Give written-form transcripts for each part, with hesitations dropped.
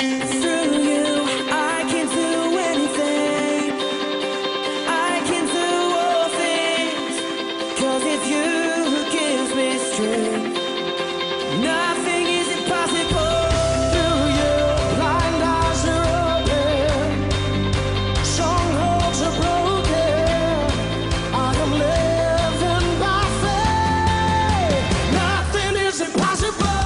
Through you, I can do anything. I can do all things. 'Cause it's you who gives me strength. Nothing is impossible. Through you, blind eyes are open. Strongholds are broken. I am living by faith. Nothing is impossible.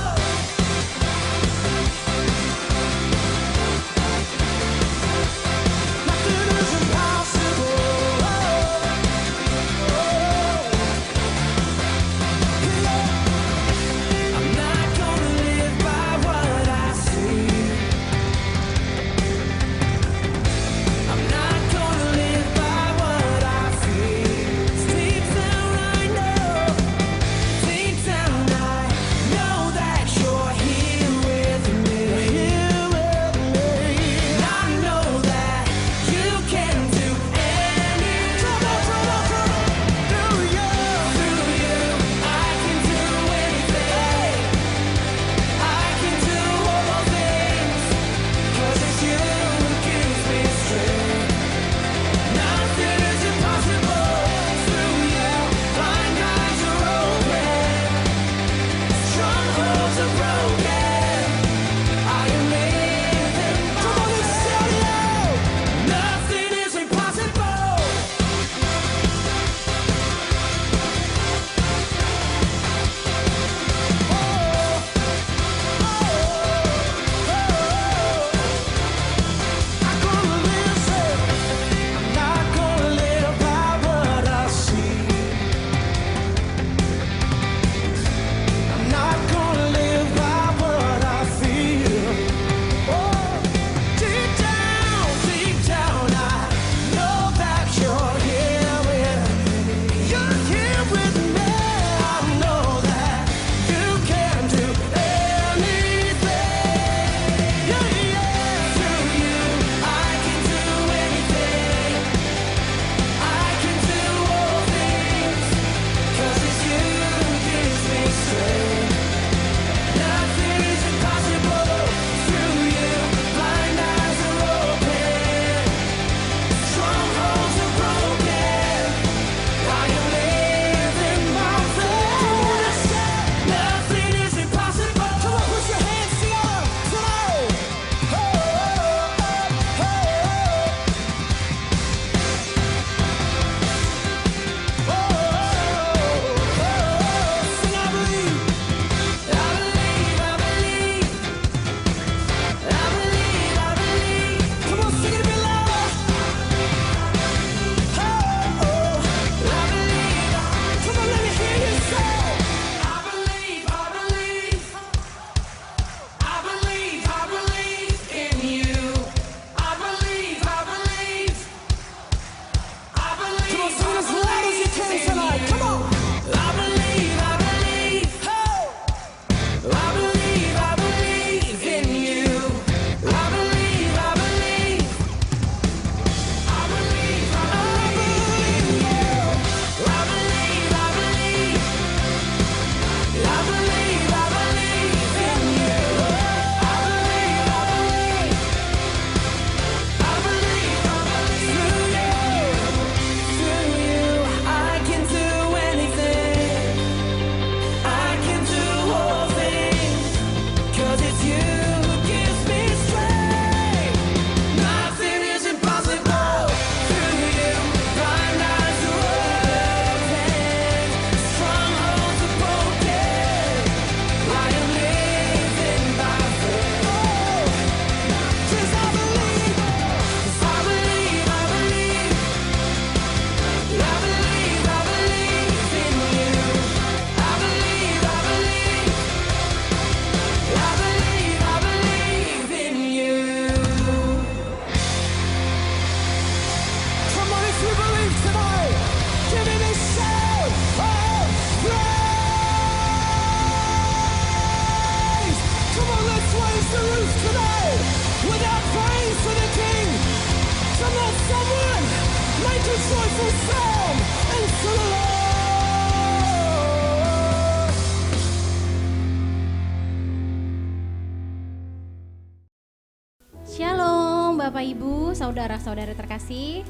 Bapak Ibu, saudara-saudara terkasih,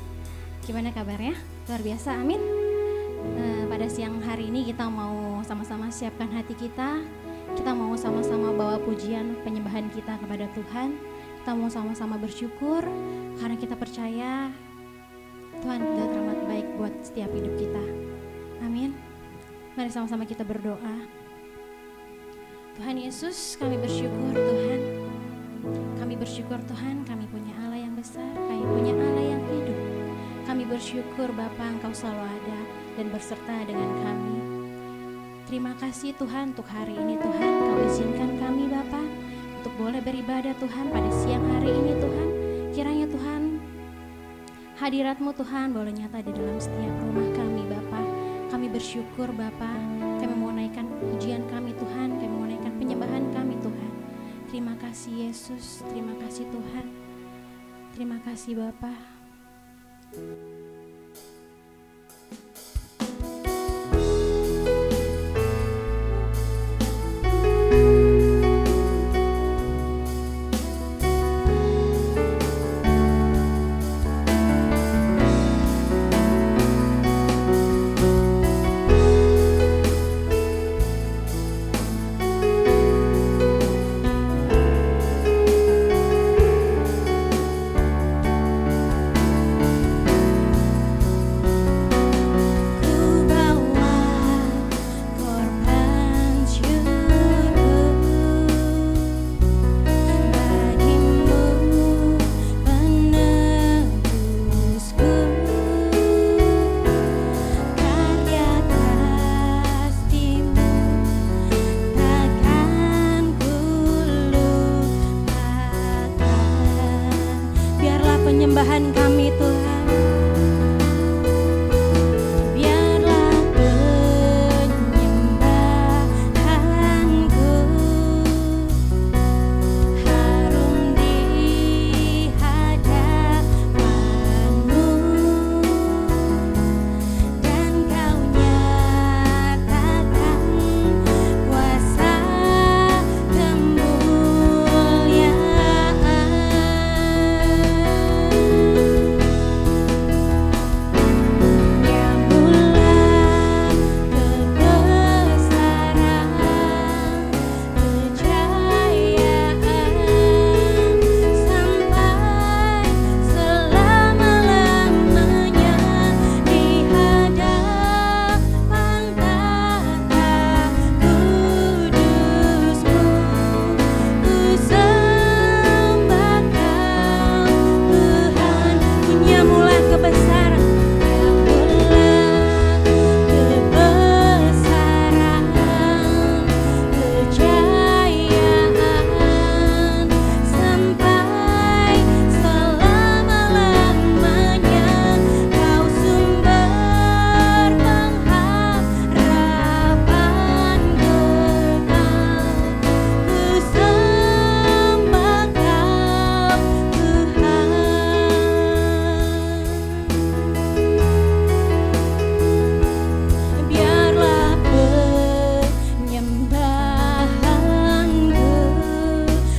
gimana kabarnya? Luar biasa, amin. Pada siang hari ini kita mau sama-sama siapkan hati kita. Kita mau sama-sama bawa pujian penyembahan kita kepada Tuhan. Kita mau sama-sama bersyukur karena kita percaya Tuhan sudah teramat baik buat setiap hidup kita. Amin. Mari sama-sama kita berdoa. Tuhan Yesus, kami bersyukur Tuhan. Kami bersyukur Tuhan, kami punya Allah yang besar, kami punya Allah yang hidup. Kami bersyukur Bapa, Engkau selalu ada dan berserta dengan kami. Terima kasih Tuhan untuk hari ini Tuhan, Kau izinkan kami Bapa untuk boleh beribadah Tuhan pada siang hari ini Tuhan. Kiranya Tuhan, hadirat-Mu Tuhan boleh nyata di dalam setiap rumah kami Bapa. Kami bersyukur Bapa, kami mau naikkan pujian kami Tuhan, kami mau naikkan penyembahan kami Tuhan. Terima kasih Yesus, terima kasih Tuhan, terima kasih Bapa. Penyembahan kami Tuhan, biarlah penyembahanku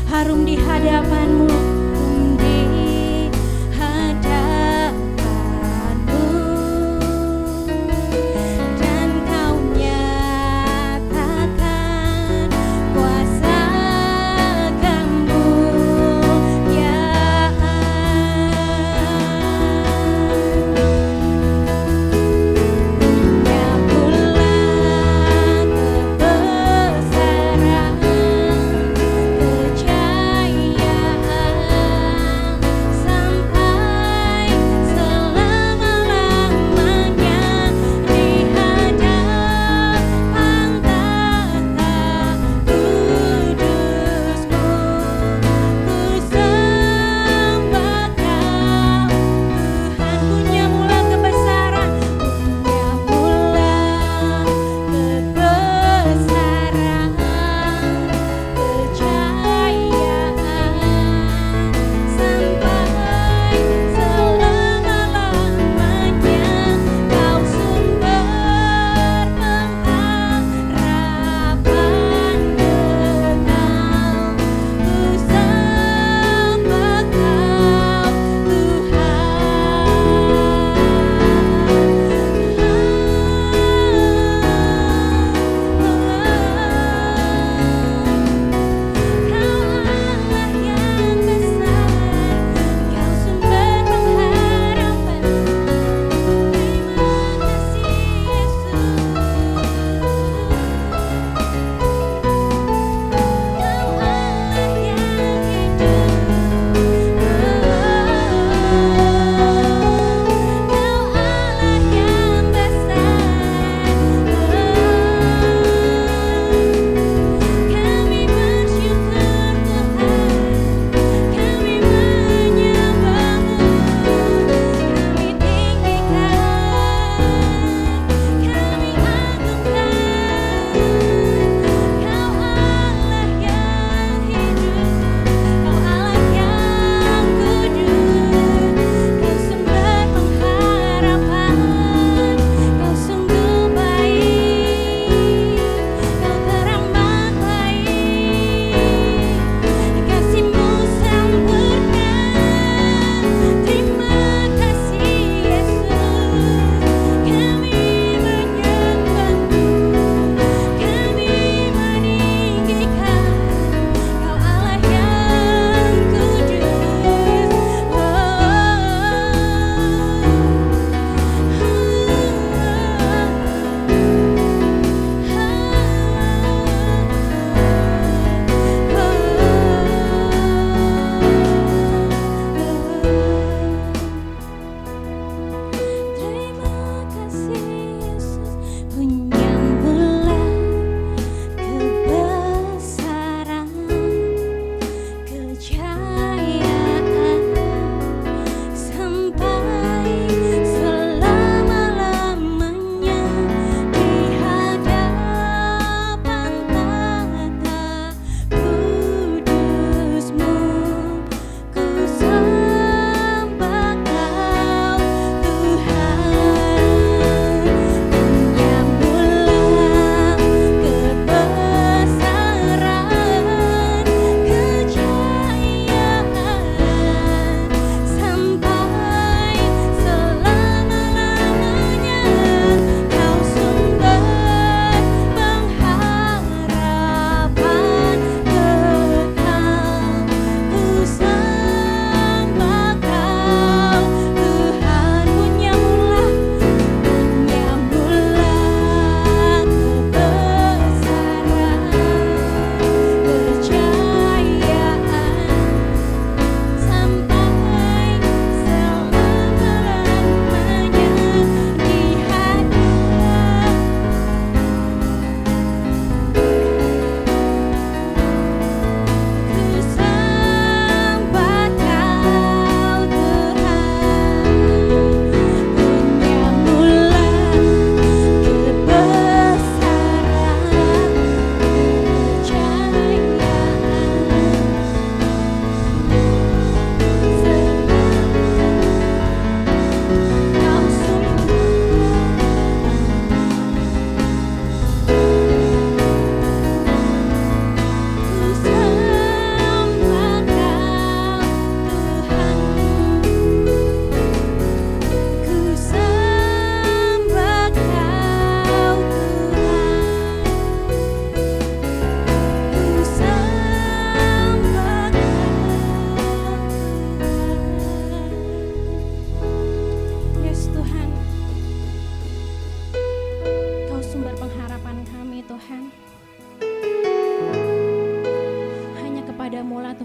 harum di hadapan-Mu, dan Kau nyatakan kuasa kemuliaan. Harum di hadapan-Mu, di hadapan-Mu, dan Kau nyatakan kuasa kemuliaan. Ya bulan kebesaran, kejayaan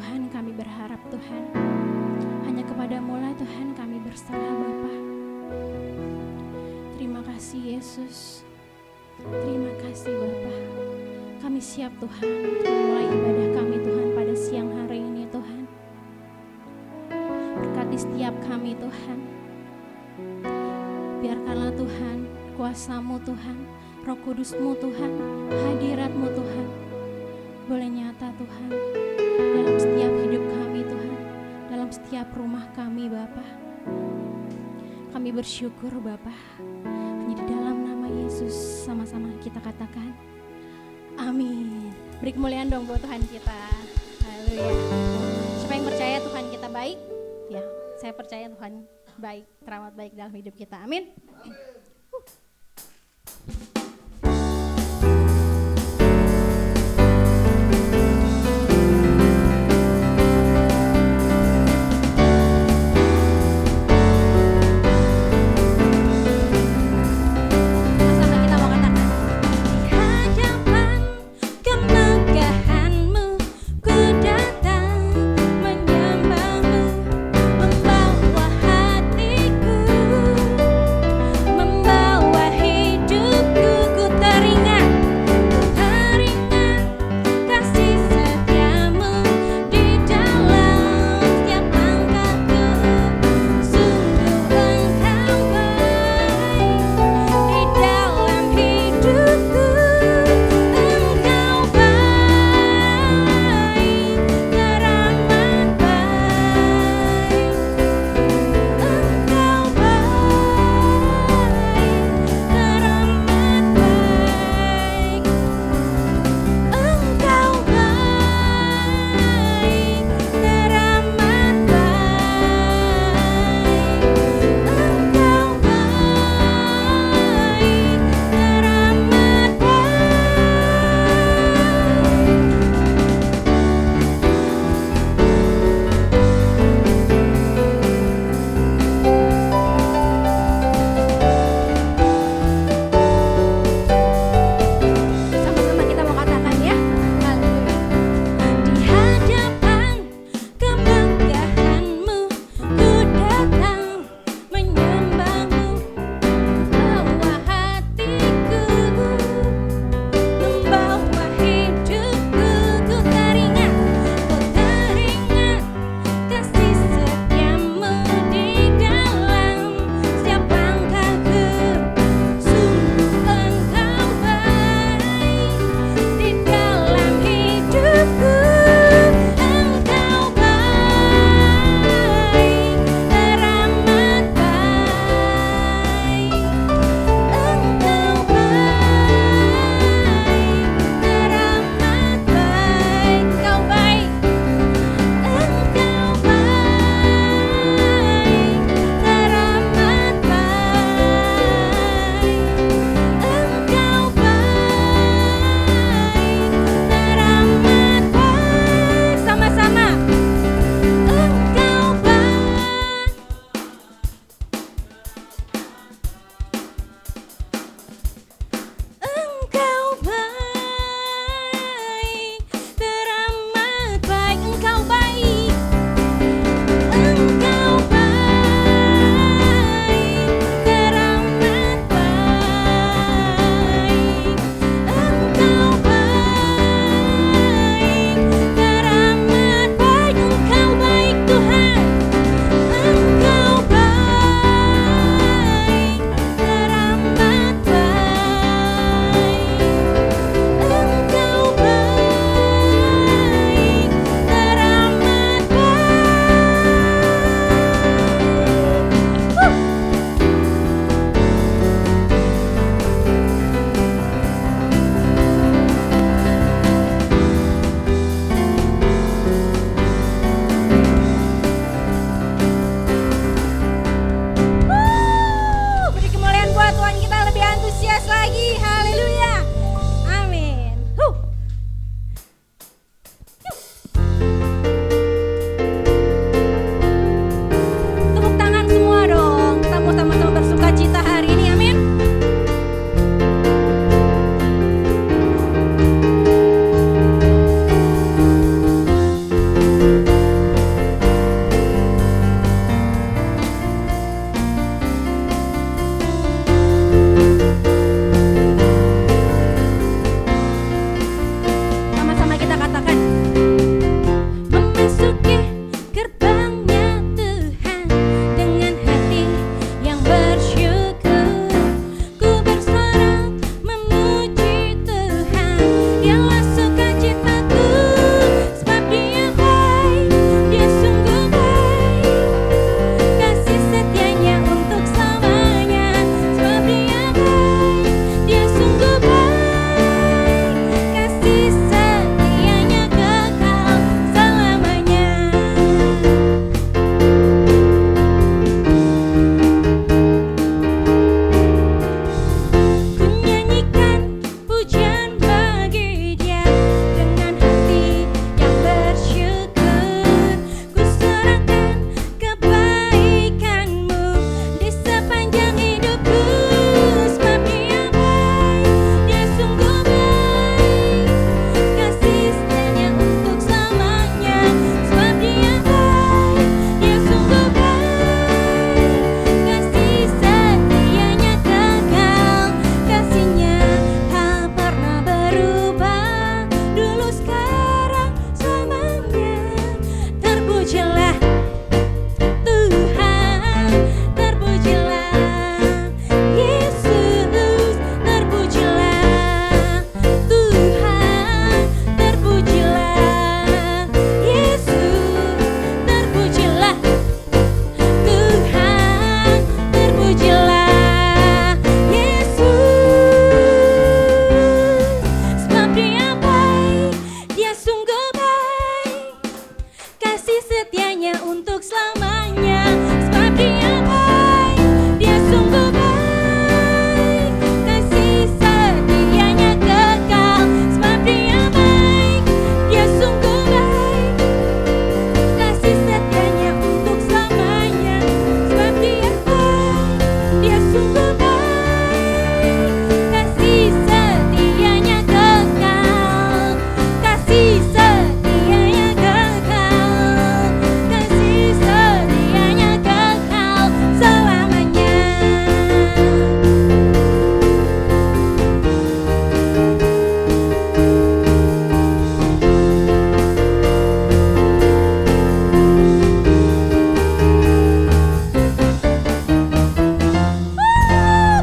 Tuhan kami berharap Tuhan. Hanya kepadamu lah Tuhan kami berserah Bapa. Terima kasih Yesus. Terima kasih Bapa. Kami siap Tuhan untuk memulai ibadah kami Tuhan pada siang hari ini Tuhan. Berkati setiap kami Tuhan. Biarkanlah Tuhan kuasa-Mu Tuhan, Roh Kudus-Mu Tuhan, hadirat-Mu Tuhan boleh nyata Tuhan dalam setiap hidup kami Tuhan, dalam setiap rumah kami Bapa. Kami bersyukur Bapa. Hanya di dalam nama Yesus sama-sama kita katakan amin. Beri kemuliaan dong buat Tuhan kita. Haleluya. Siapa yang percaya Tuhan kita baik? Ya, saya percaya Tuhan baik, teramat baik dalam hidup kita. Amin. Membawa setianya untuk selamanya. Sebab Dia baik, Dia sungguh baik, kasih setianya kekal. Sebab Dia baik, Dia sungguh baik, kasih setianya untuk selamanya. Sebab Dia baik, Dia sungguh baik, kasih setianya kekal, kasih setianya kekal, kasih setianya kekal selamanya.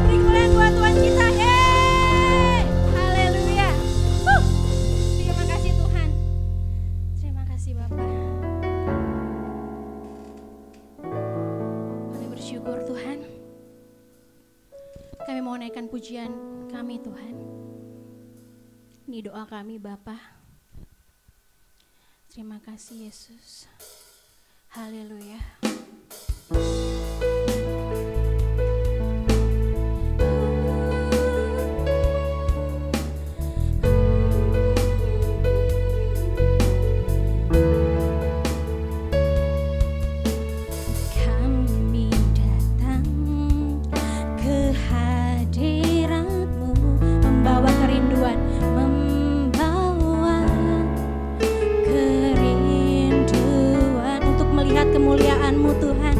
Beri kemuliaan buat Tuhan kita. Hey, haleluya. Terima kasih Tuhan. Terima kasih Bapak. Kami bersyukur Tuhan. Kami mau naikkan pujian kami Tuhan. Ini doa kami Bapa. Terima kasih Yesus. Haleluya. Kami datang ke hadirat-Mu, membawa kerinduan, membawa kerinduan untuk melihat kemuliaan-Mu Tuhan,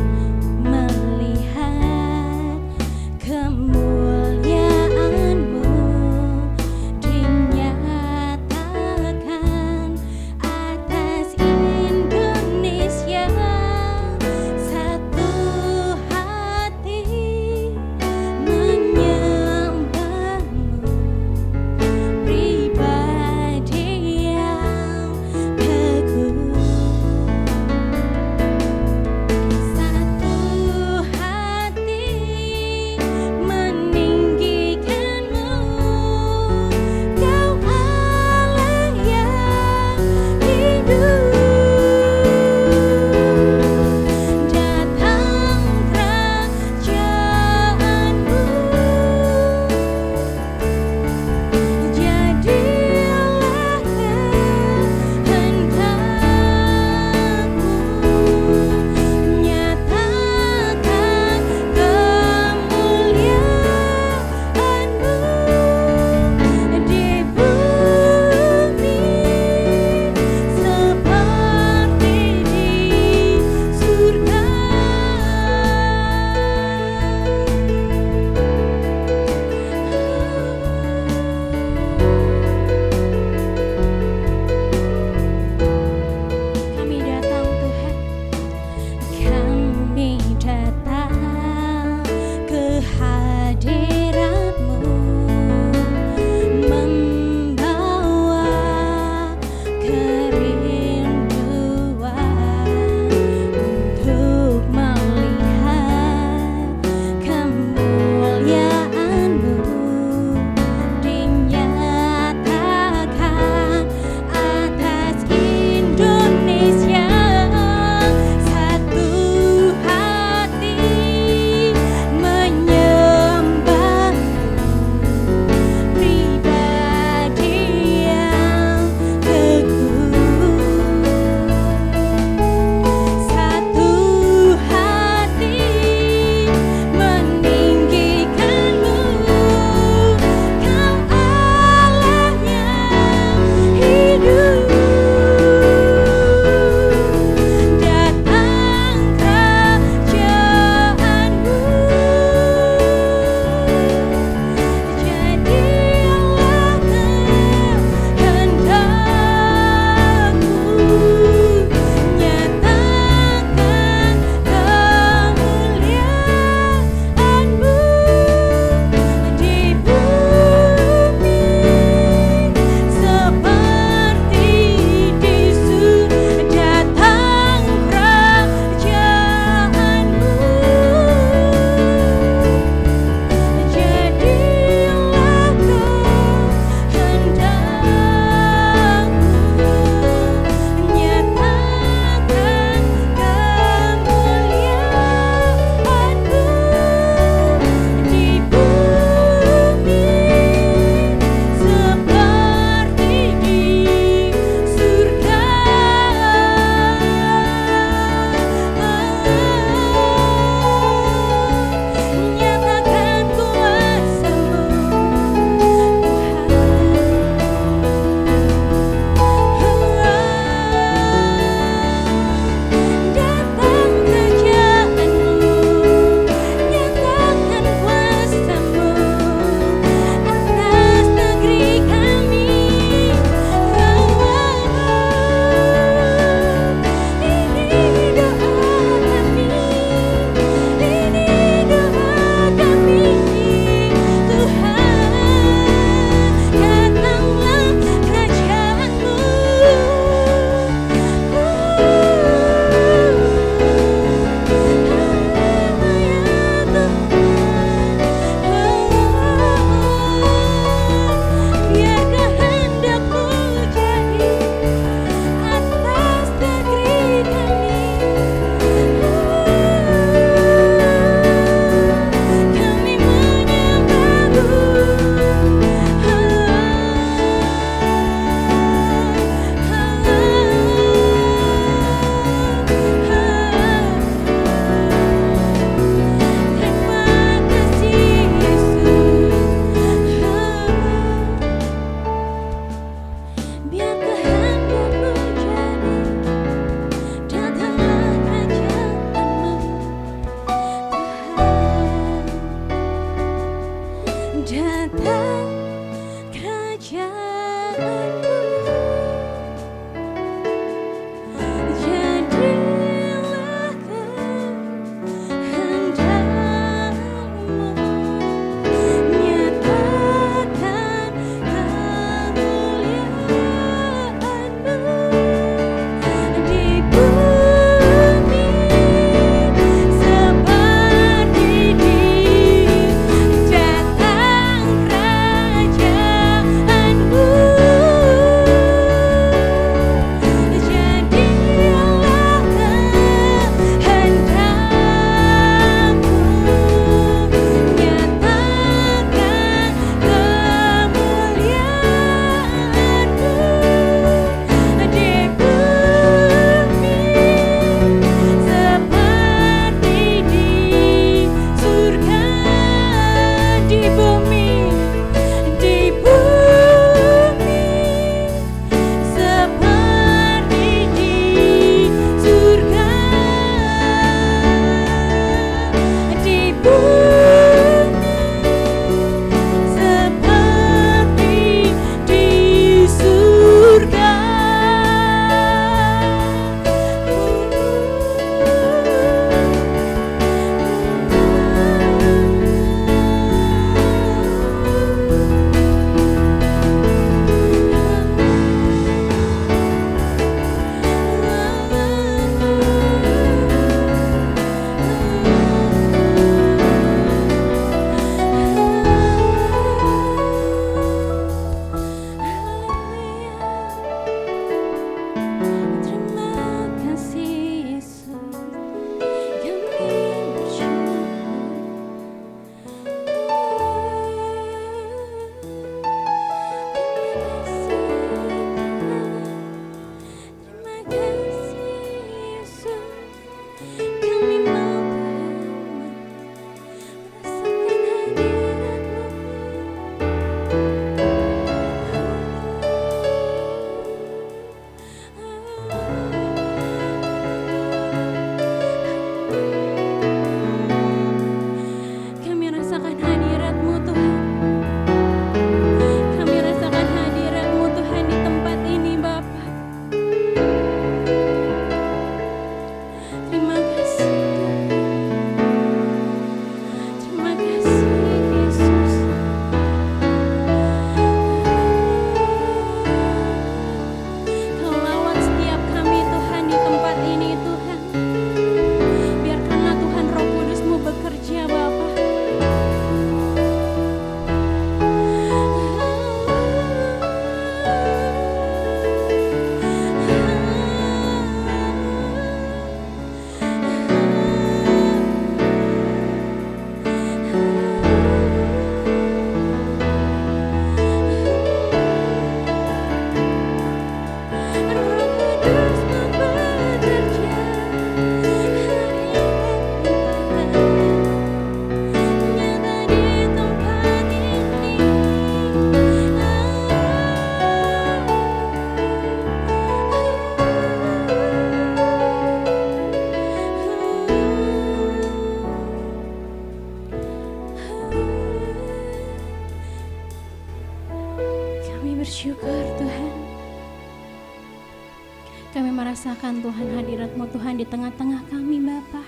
merasakan Tuhan hadirat-Mu Tuhan di tengah-tengah kami Bapa.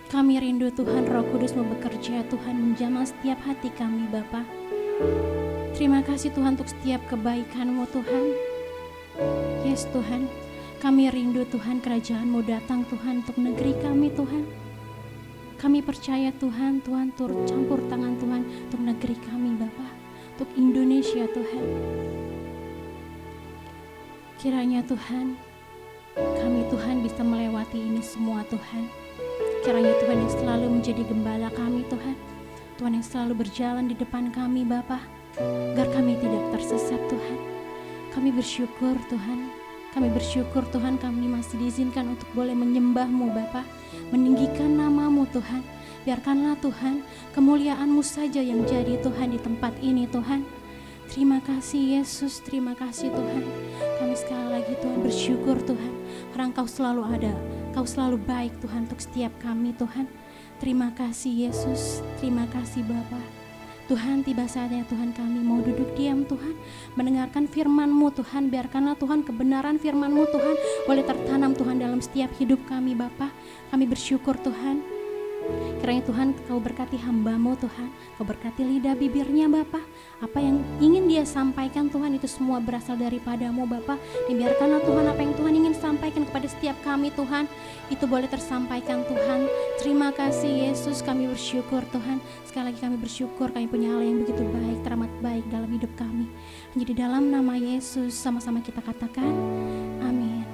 Kami rindu Tuhan Roh Kudus-Mu bekerja Tuhan menjamah setiap hati kami Bapa. Terima kasih Tuhan untuk setiap kebaikan-Mu Tuhan. Yes Tuhan, kami rindu Tuhan kerajaan-Mu datang Tuhan untuk negeri kami Tuhan. Kami percaya Tuhan, Tuhan turut campur tangan Tuhan untuk negeri kami Bapa, untuk Indonesia Tuhan. Kiranya Tuhan, kami Tuhan bisa melewati ini semua Tuhan. Kiranya Tuhan yang selalu menjadi gembala kami Tuhan. Tuhan yang selalu berjalan di depan kami Bapa, agar kami tidak tersesat Tuhan. Kami bersyukur Tuhan. Kami bersyukur Tuhan kami masih diizinkan untuk boleh menyembah-Mu Bapa, meninggikan nama-Mu Tuhan. Biarkanlah Tuhan kemuliaan-Mu saja yang jadi Tuhan di tempat ini Tuhan. Terima kasih Yesus, terima kasih Tuhan. Kami sekali lagi Tuhan bersyukur Tuhan, karena Engkau selalu ada, Engkau selalu baik Tuhan untuk setiap kami Tuhan. Terima kasih Yesus, terima kasih Bapa. Tuhan, tiba saatnya Tuhan kami mau duduk diam Tuhan, mendengarkan firman-Mu Tuhan. Biarkanlah Tuhan kebenaran firman-Mu Tuhan boleh tertanam Tuhan dalam setiap hidup kami Bapa. Kami bersyukur Tuhan. Kiranya Tuhan Kau berkati hamba-Mu Tuhan, Kau berkati lidah bibirnya Bapa. Apa yang ingin dia sampaikan Tuhan itu semua berasal daripada-Mu Bapa. Dan biarkanlah Tuhan apa yang Tuhan ingin sampaikan kepada setiap kami Tuhan, itu boleh tersampaikan Tuhan. Terima kasih Yesus, kami bersyukur Tuhan. Sekali lagi kami bersyukur kami punya Allah yang begitu baik, teramat baik dalam hidup kami. Jadi dalam nama Yesus sama-sama kita katakan amin.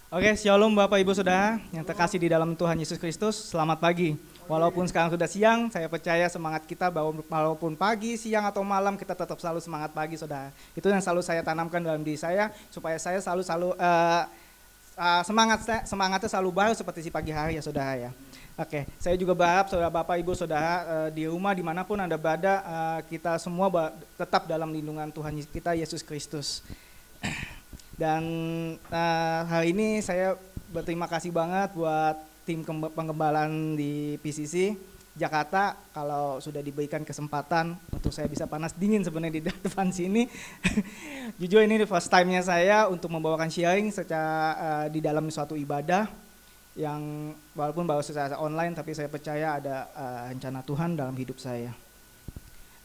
Oke, shalom Bapak Ibu Saudara yang terkasih di dalam Tuhan Yesus Kristus. Selamat pagi. Walaupun sekarang sudah siang, saya percaya semangat kita bahwa walaupun pagi, siang atau malam kita tetap selalu semangat pagi Saudara. Itu yang selalu saya tanamkan dalam diri saya supaya saya selalu semangatnya selalu baru seperti si pagi hari ya Saudara ya. Oke, saya juga berharap Saudara Bapak Ibu Saudara di rumah dimanapun Anda berada, kita semua tetap dalam lindungan Tuhan kita Yesus Kristus. Dan hari ini saya berterima kasih banget buat tim penggembalaan di PCC Jakarta kalau sudah diberikan kesempatan untuk saya bisa panas dingin sebenarnya di depan sini. Jujur ini first time-nya saya untuk membawakan sharing secara di dalam suatu ibadah yang walaupun baru secara online tapi saya percaya ada rencana Tuhan dalam hidup saya.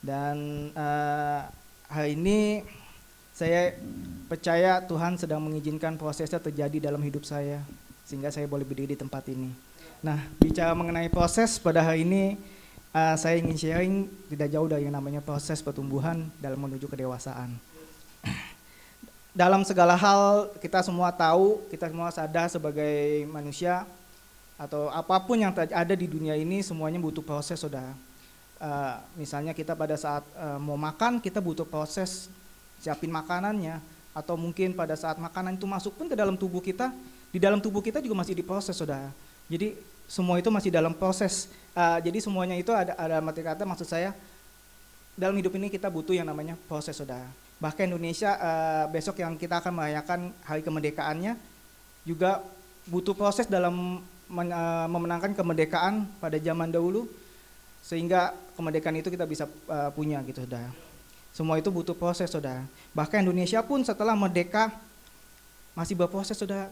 Dan hari ini saya percaya Tuhan sedang mengizinkan prosesnya terjadi dalam hidup saya sehingga saya boleh berdiri di tempat ini. Nah, bicara mengenai proses pada hari ini, saya ingin sharing tidak jauh dari yang namanya proses pertumbuhan dalam menuju kedewasaan. Dalam segala hal kita semua tahu, kita semua sadar sebagai manusia atau apapun yang ada di dunia ini semuanya butuh proses, Saudara. Misalnya kita pada saat mau makan kita butuh proses siapin makanannya, atau mungkin pada saat makanan itu masuk pun ke dalam tubuh kita, di dalam tubuh kita juga masih diproses Saudara. Jadi semua itu masih dalam proses. Jadi semuanya itu ada arti kata maksud saya dalam hidup ini kita butuh yang namanya proses Saudara. Bahkan Indonesia besok yang kita akan merayakan hari kemerdekaannya juga butuh proses dalam memenangkan kemerdekaan pada zaman dahulu sehingga kemerdekaan itu kita bisa punya gitu Saudara. Semua itu butuh proses Saudara. Bahkan Indonesia pun setelah merdeka masih berproses Saudara.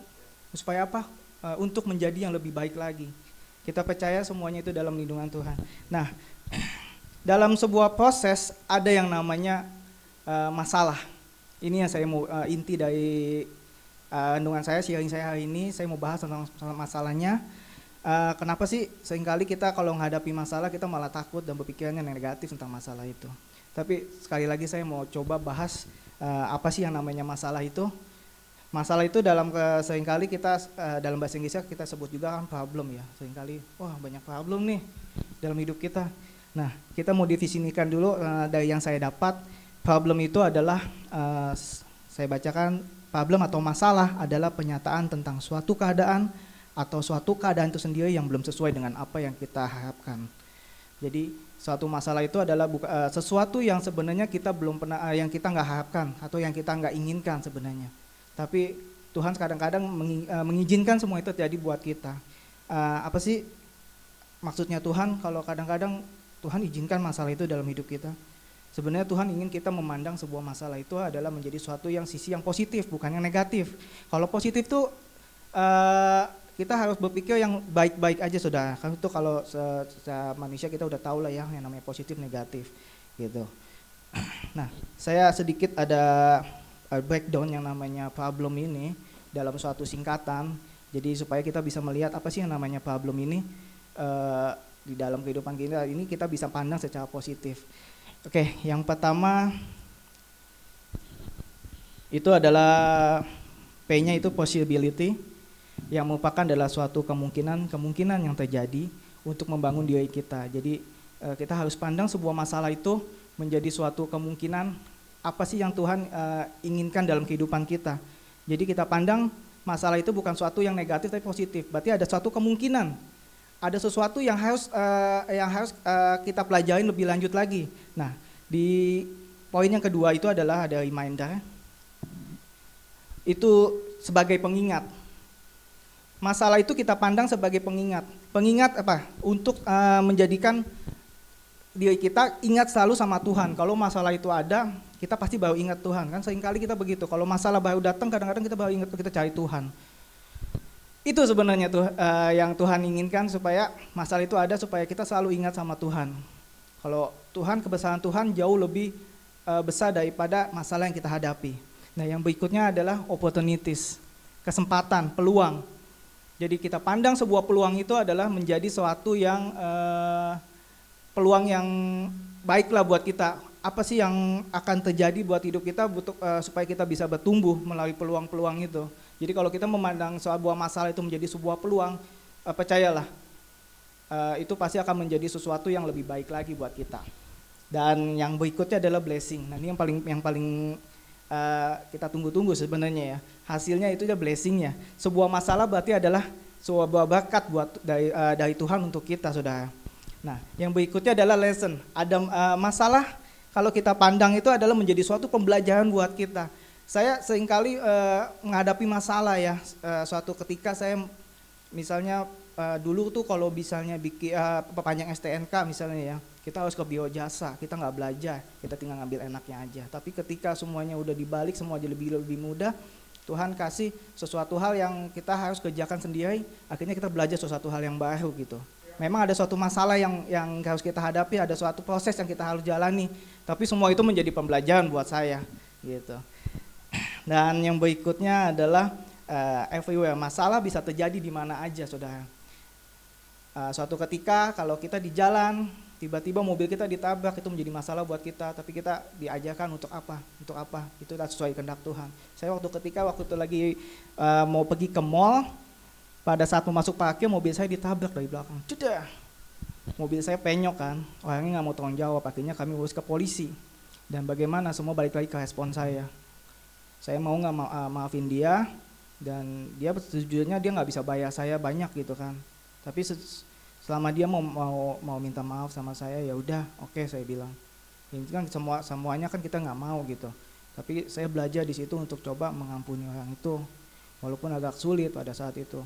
Supaya apa? Untuk menjadi yang lebih baik lagi. Kita percaya semuanya itu dalam lindungan Tuhan. Nah, dalam sebuah proses ada yang namanya masalah. Ini yang saya mau inti dari renungan saya, sharing saya hari ini. Saya mau bahas tentang masalahnya. Kenapa sih seringkali kita kalau menghadapi masalah kita malah takut dan berpikirannya negatif tentang masalah itu. Tapi sekali lagi saya mau coba bahas apa sih yang namanya masalah itu. Masalah itu seringkali kita dalam bahasa Inggrisnya kita sebut juga kan problem ya. Seringkali wah banyak problem nih dalam hidup kita. Nah kita mau definisikan dulu dari yang saya dapat. Problem itu adalah saya bacakan, problem atau masalah adalah penyataan tentang suatu keadaan atau suatu keadaan itu sendiri yang belum sesuai dengan apa yang kita harapkan. Jadi suatu masalah itu adalah sesuatu yang sebenarnya kita belum pernah, yang kita nggak harapkan atau yang kita nggak inginkan sebenarnya. Tapi Tuhan kadang-kadang mengizinkan semua itu terjadi buat kita. Apa sih maksudnya Tuhan kalau kadang-kadang Tuhan izinkan masalah itu dalam hidup kita? Sebenarnya Tuhan ingin kita memandang sebuah masalah itu adalah menjadi suatu yang sisi yang positif, bukan yang negatif. Kalau positif tuh kita harus berpikir yang baik-baik aja, saudara. Kan itu kalau secara manusia kita udah tahu lah ya, yang namanya positif negatif gitu. Nah, saya sedikit ada breakdown yang namanya problem ini dalam suatu singkatan. Jadi supaya kita bisa melihat apa sih yang namanya problem ini di dalam kehidupan kita ini, kita bisa pandang secara positif. Oke, yang pertama itu adalah P-nya itu possibility, yang merupakan adalah suatu kemungkinan yang terjadi untuk membangun diri kita. Jadi kita harus pandang sebuah masalah itu menjadi suatu kemungkinan, apa sih yang Tuhan inginkan dalam kehidupan kita. Jadi kita pandang masalah itu bukan suatu yang negatif tapi positif. Berarti ada suatu kemungkinan, ada sesuatu yang harus kita pelajari lebih lanjut lagi. Nah, di poin yang kedua itu adalah ada reminder. Itu sebagai pengingat. Masalah itu kita pandang sebagai pengingat. Pengingat apa? Untuk menjadikan diri kita ingat selalu sama Tuhan. Kalau masalah itu ada, kita pasti baru ingat Tuhan. Kan seringkali kita begitu. Kalau masalah baru datang, kadang-kadang kita baru ingat, kita cari Tuhan. Itu sebenarnya yang Tuhan inginkan, supaya masalah itu ada, supaya kita selalu ingat sama Tuhan. Kalau Tuhan, kebesaran Tuhan jauh lebih besar daripada masalah yang kita hadapi. Nah, yang berikutnya adalah opportunities, kesempatan, peluang. Jadi kita pandang sebuah peluang itu adalah menjadi suatu yang peluang yang baiklah buat kita. Apa sih yang akan terjadi buat hidup kita supaya kita bisa bertumbuh melalui peluang-peluang itu. Jadi kalau kita memandang sebuah masalah itu menjadi sebuah peluang, percayalah, itu pasti akan menjadi sesuatu yang lebih baik lagi buat kita. Dan yang berikutnya adalah blessing. Nah, ini yang paling kita tunggu-tunggu sebenarnya ya. Hasilnya itu ya blessingnya. Sebuah masalah berarti adalah sebuah berkat dari Tuhan untuk kita, saudara. Nah, yang berikutnya adalah lesson. Ada masalah, kalau kita pandang itu adalah menjadi suatu pembelajaran buat kita. Saya seringkali menghadapi masalah ya. Suatu ketika saya misalnya dulu tuh kalau misalnya bikin perpanjang STNK misalnya ya, kita harus ke biojasa, kita nggak belajar, kita tinggal ngambil enaknya aja. Tapi ketika semuanya udah dibalik, semua jadi lebih mudah, Tuhan kasih sesuatu hal yang kita harus kerjakan sendiri, akhirnya kita belajar sesuatu hal yang baru gitu. Memang ada suatu masalah yang harus kita hadapi, ada suatu proses yang kita harus jalani, tapi semua itu menjadi pembelajaran buat saya gitu. Dan yang berikutnya adalah everywhere, masalah bisa terjadi di mana aja, saudara. Suatu ketika kalau kita di jalan, tiba-tiba mobil kita ditabrak, itu menjadi masalah buat kita, tapi kita diajarkan untuk apa? Untuk apa? Itu sesuai kehendak Tuhan. Saya waktu itu lagi mau pergi ke mall, pada saat mau masuk parkir, mobil saya ditabrak dari belakang. Cedah! Mobil saya penyok kan, orangnya nggak mau tanggung jawab, akhirnya kami urus ke polisi. Dan bagaimana semua balik lagi ke respon saya. Saya mau nggak maafin dia, dan dia sejujurnya dia nggak bisa bayar saya banyak gitu kan. Tapi selama dia mau minta maaf sama saya, ya udah, oke, saya bilang. Ini kan semuanya kan kita nggak mau gitu. Tapi saya belajar di situ untuk coba mengampuni orang itu, walaupun agak sulit pada saat itu.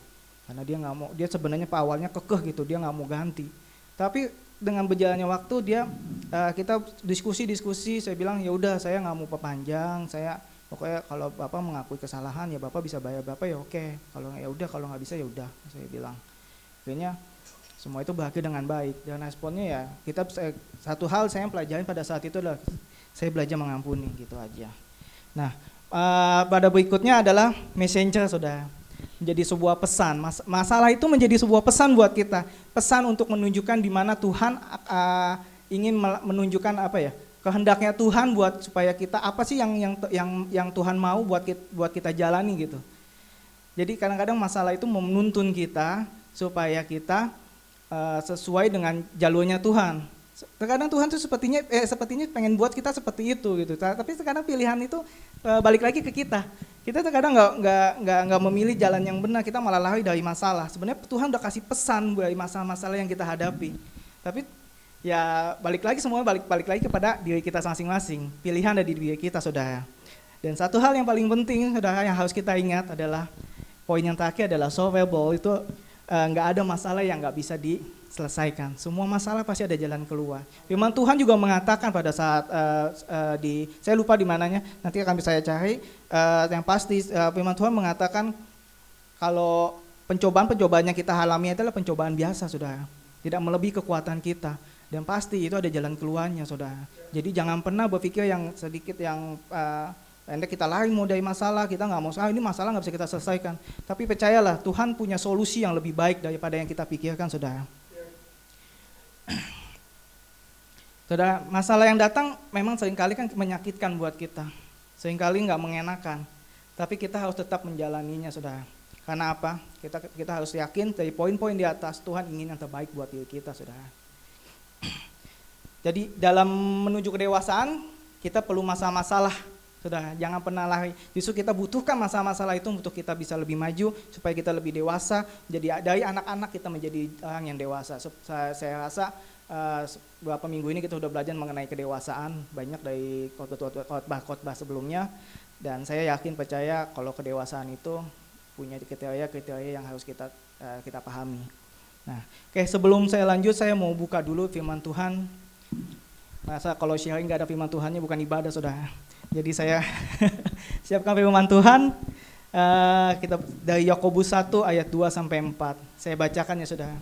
Karena dia nggak mau, dia sebenarnya awalnya kekeh gitu, dia nggak mau ganti. Tapi dengan berjalannya waktu kita diskusi, saya bilang ya udah, saya nggak mau perpanjang, saya pokoknya kalau Bapak mengakui kesalahan ya Bapak bisa bayar Bapak ya oke. Kalau ya udah, kalau nggak bisa ya udah, saya bilang. Akhirnya semua itu berakhir dengan baik, dan responnya ya satu hal saya pelajarin pada saat itu adalah saya belajar mengampuni gitu aja. Nah, pada berikutnya adalah messenger, saudara. Menjadi sebuah pesan, masalah itu menjadi sebuah pesan buat kita, pesan untuk menunjukkan di mana Tuhan ingin menunjukkan apa ya, kehendaknya Tuhan buat supaya kita apa sih yang Tuhan mau buat kita jalani gitu. Jadi kadang-kadang masalah itu menuntun kita supaya kita sesuai dengan jalurnya Tuhan. Terkadang Tuhan tuh sepertinya pengen buat kita seperti itu gitu. Tapi sekarang pilihan itu balik lagi ke kita. Kita terkadang nggak memilih jalan yang benar, kita malah lari dari masalah. Sebenarnya Tuhan udah kasih pesan dari masalah-masalah yang kita hadapi. Tapi ya balik lagi kepada diri kita masing-masing. Pilihan dari diri kita, saudara. Dan satu hal yang paling penting, saudara, yang harus kita ingat adalah poin yang terakhir adalah solvable, itu nggak ada masalah yang nggak bisa diselesaikan. Semua masalah pasti ada jalan keluar. Firman Tuhan juga mengatakan pada saat saya lupa di mananya, nanti akan saya cari. Yang pasti firman Tuhan mengatakan kalau pencobaan-pencobaan yang kita alami adalah pencobaan biasa, saudara. Tidak melebihi kekuatan kita. Dan pasti itu ada jalan keluarnya, saudara. Jadi jangan pernah berpikir yang sedikit yang pendek kita lari mau dari masalah, kita nggak mau, ini masalah nggak bisa kita selesaikan. Tapi percayalah, Tuhan punya solusi yang lebih baik daripada yang kita pikirkan, saudara. Saudara, masalah yang datang memang seringkali kan menyakitkan buat kita. Seringkali nggak mengenakan. Tapi kita harus tetap menjalaninya, saudara. Karena apa? Kita harus yakin dari poin-poin di atas, Tuhan ingin yang terbaik buat diri kita, saudara. Jadi dalam menuju kedewasaan, kita perlu masa-masalah, saudara. Jangan pernah lari. Justru kita butuhkan masa-masalah itu untuk kita bisa lebih maju, supaya kita lebih dewasa. Jadi dari anak-anak kita menjadi orang yang dewasa. Saya rasa beberapa minggu ini kita sudah belajar mengenai kedewasaan, banyak dari khotbah sebelumnya. Dan saya yakin percaya kalau kedewasaan itu punya kriteria yang harus kita pahami. Nah, oke, sebelum saya lanjut, saya mau buka dulu firman Tuhan. Masa kalau sharing nggak ada firman Tuhannya bukan ibadah, saudara. Jadi saya siapkan firman Tuhan. Kita dari Yakobus 1 ayat 2 sampai 4. Saya bacakan ya, saudara.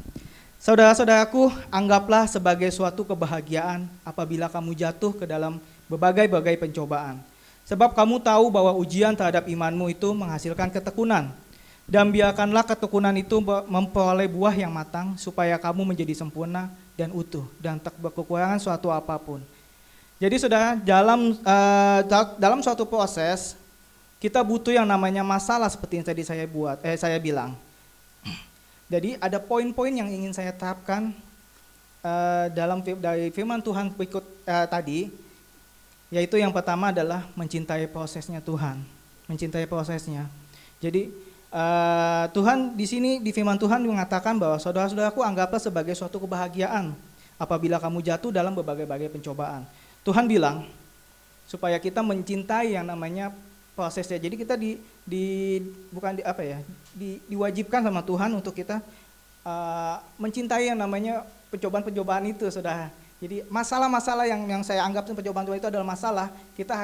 Saudara-saudaraku, anggaplah sebagai suatu kebahagiaan apabila kamu jatuh ke dalam berbagai-bagai pencobaan. Sebab kamu tahu bahwa ujian terhadap imanmu itu menghasilkan ketekunan. Dan biarkanlah ketekunan itu memperoleh buah yang matang, supaya kamu menjadi sempurna dan utuh, dan tak berkekurangan suatu apapun. Jadi saudara, dalam suatu proses, kita butuh yang namanya masalah seperti yang tadi saya bilang. Jadi ada poin-poin yang ingin saya terapkan dari firman Tuhan berikut tadi, yaitu yang pertama adalah mencintai prosesnya Tuhan, mencintai prosesnya. Jadi Tuhan di sini di firman Tuhan mengatakan bahwa saudara-saudaraku, anggaplah sebagai suatu kebahagiaan apabila kamu jatuh dalam berbagai-bagai pencobaan. Tuhan bilang supaya kita mencintai yang namanya prosesnya. Jadi kita diwajibkan sama Tuhan untuk kita mencintai yang namanya pencobaan-pencobaan itu, saudara. Jadi masalah-masalah yang saya anggap pencobaan Tuhan itu adalah masalah, kita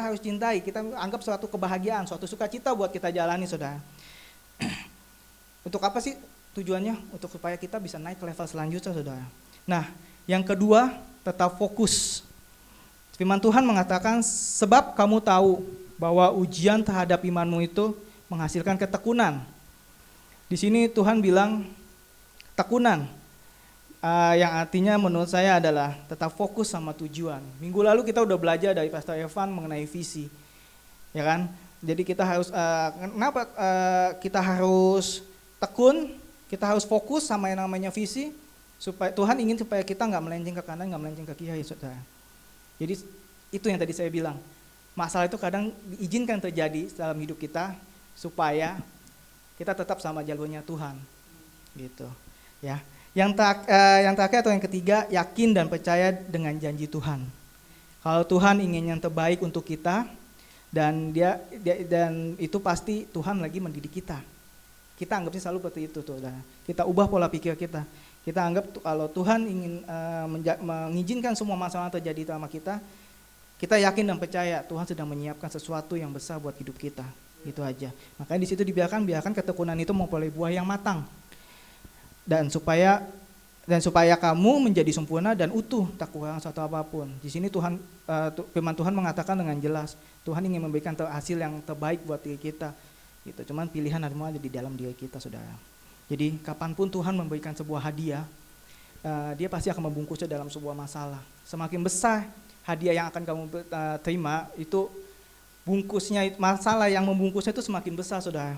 harus cintai, kita anggap suatu kebahagiaan, suatu sukacita buat kita jalani, saudara. Untuk apa sih tujuannya? Untuk supaya kita bisa naik ke level selanjutnya, saudara. Nah, yang kedua, tetap fokus. Firman Tuhan mengatakan, sebab kamu tahu bahwa ujian terhadap imanmu itu menghasilkan ketekunan. Di sini Tuhan bilang tekunan. Yang artinya menurut saya adalah tetap fokus sama tujuan. Minggu lalu kita udah belajar dari Pastor Evan mengenai visi, ya kan? Jadi kita harus kenapa kita harus tekun, kita harus fokus sama yang namanya visi, supaya Tuhan ingin supaya kita nggak melenceng ke kanan, nggak melenceng ke kiri, saudara. Jadi itu yang tadi saya bilang, masalah itu kadang diizinkan terjadi dalam hidup kita supaya kita tetap sama jalurnya Tuhan, gitu, ya. Yang terakhir atau yang ketiga, yakin dan percaya dengan janji Tuhan. Kalau Tuhan ingin yang terbaik untuk kita, dan dan itu pasti Tuhan lagi mendidik kita. Kita anggapnya selalu seperti itu, saudara. Kita ubah pola pikir kita. Kita anggap kalau Tuhan ingin mengizinkan semua masalah terjadi sama kita, kita yakin dan percaya Tuhan sedang menyiapkan sesuatu yang besar buat hidup kita. Gitu aja. Makanya di situ biarkan ketekunan itu memperoleh buah yang matang. Dan supaya kamu menjadi sempurna dan utuh, tak kurang satu apapun. Di sini firman Tuhan mengatakan dengan jelas, Tuhan ingin memberikan hasil yang terbaik buat diri kita. Gitu. Cuman pilihan ada di dalam diri kita, saudara. Jadi kapanpun Tuhan memberikan sebuah hadiah, dia pasti akan membungkusnya dalam sebuah masalah. Semakin besar hadiah yang akan kamu terima, itu bungkusnya, masalah yang membungkusnya itu semakin besar, saudara.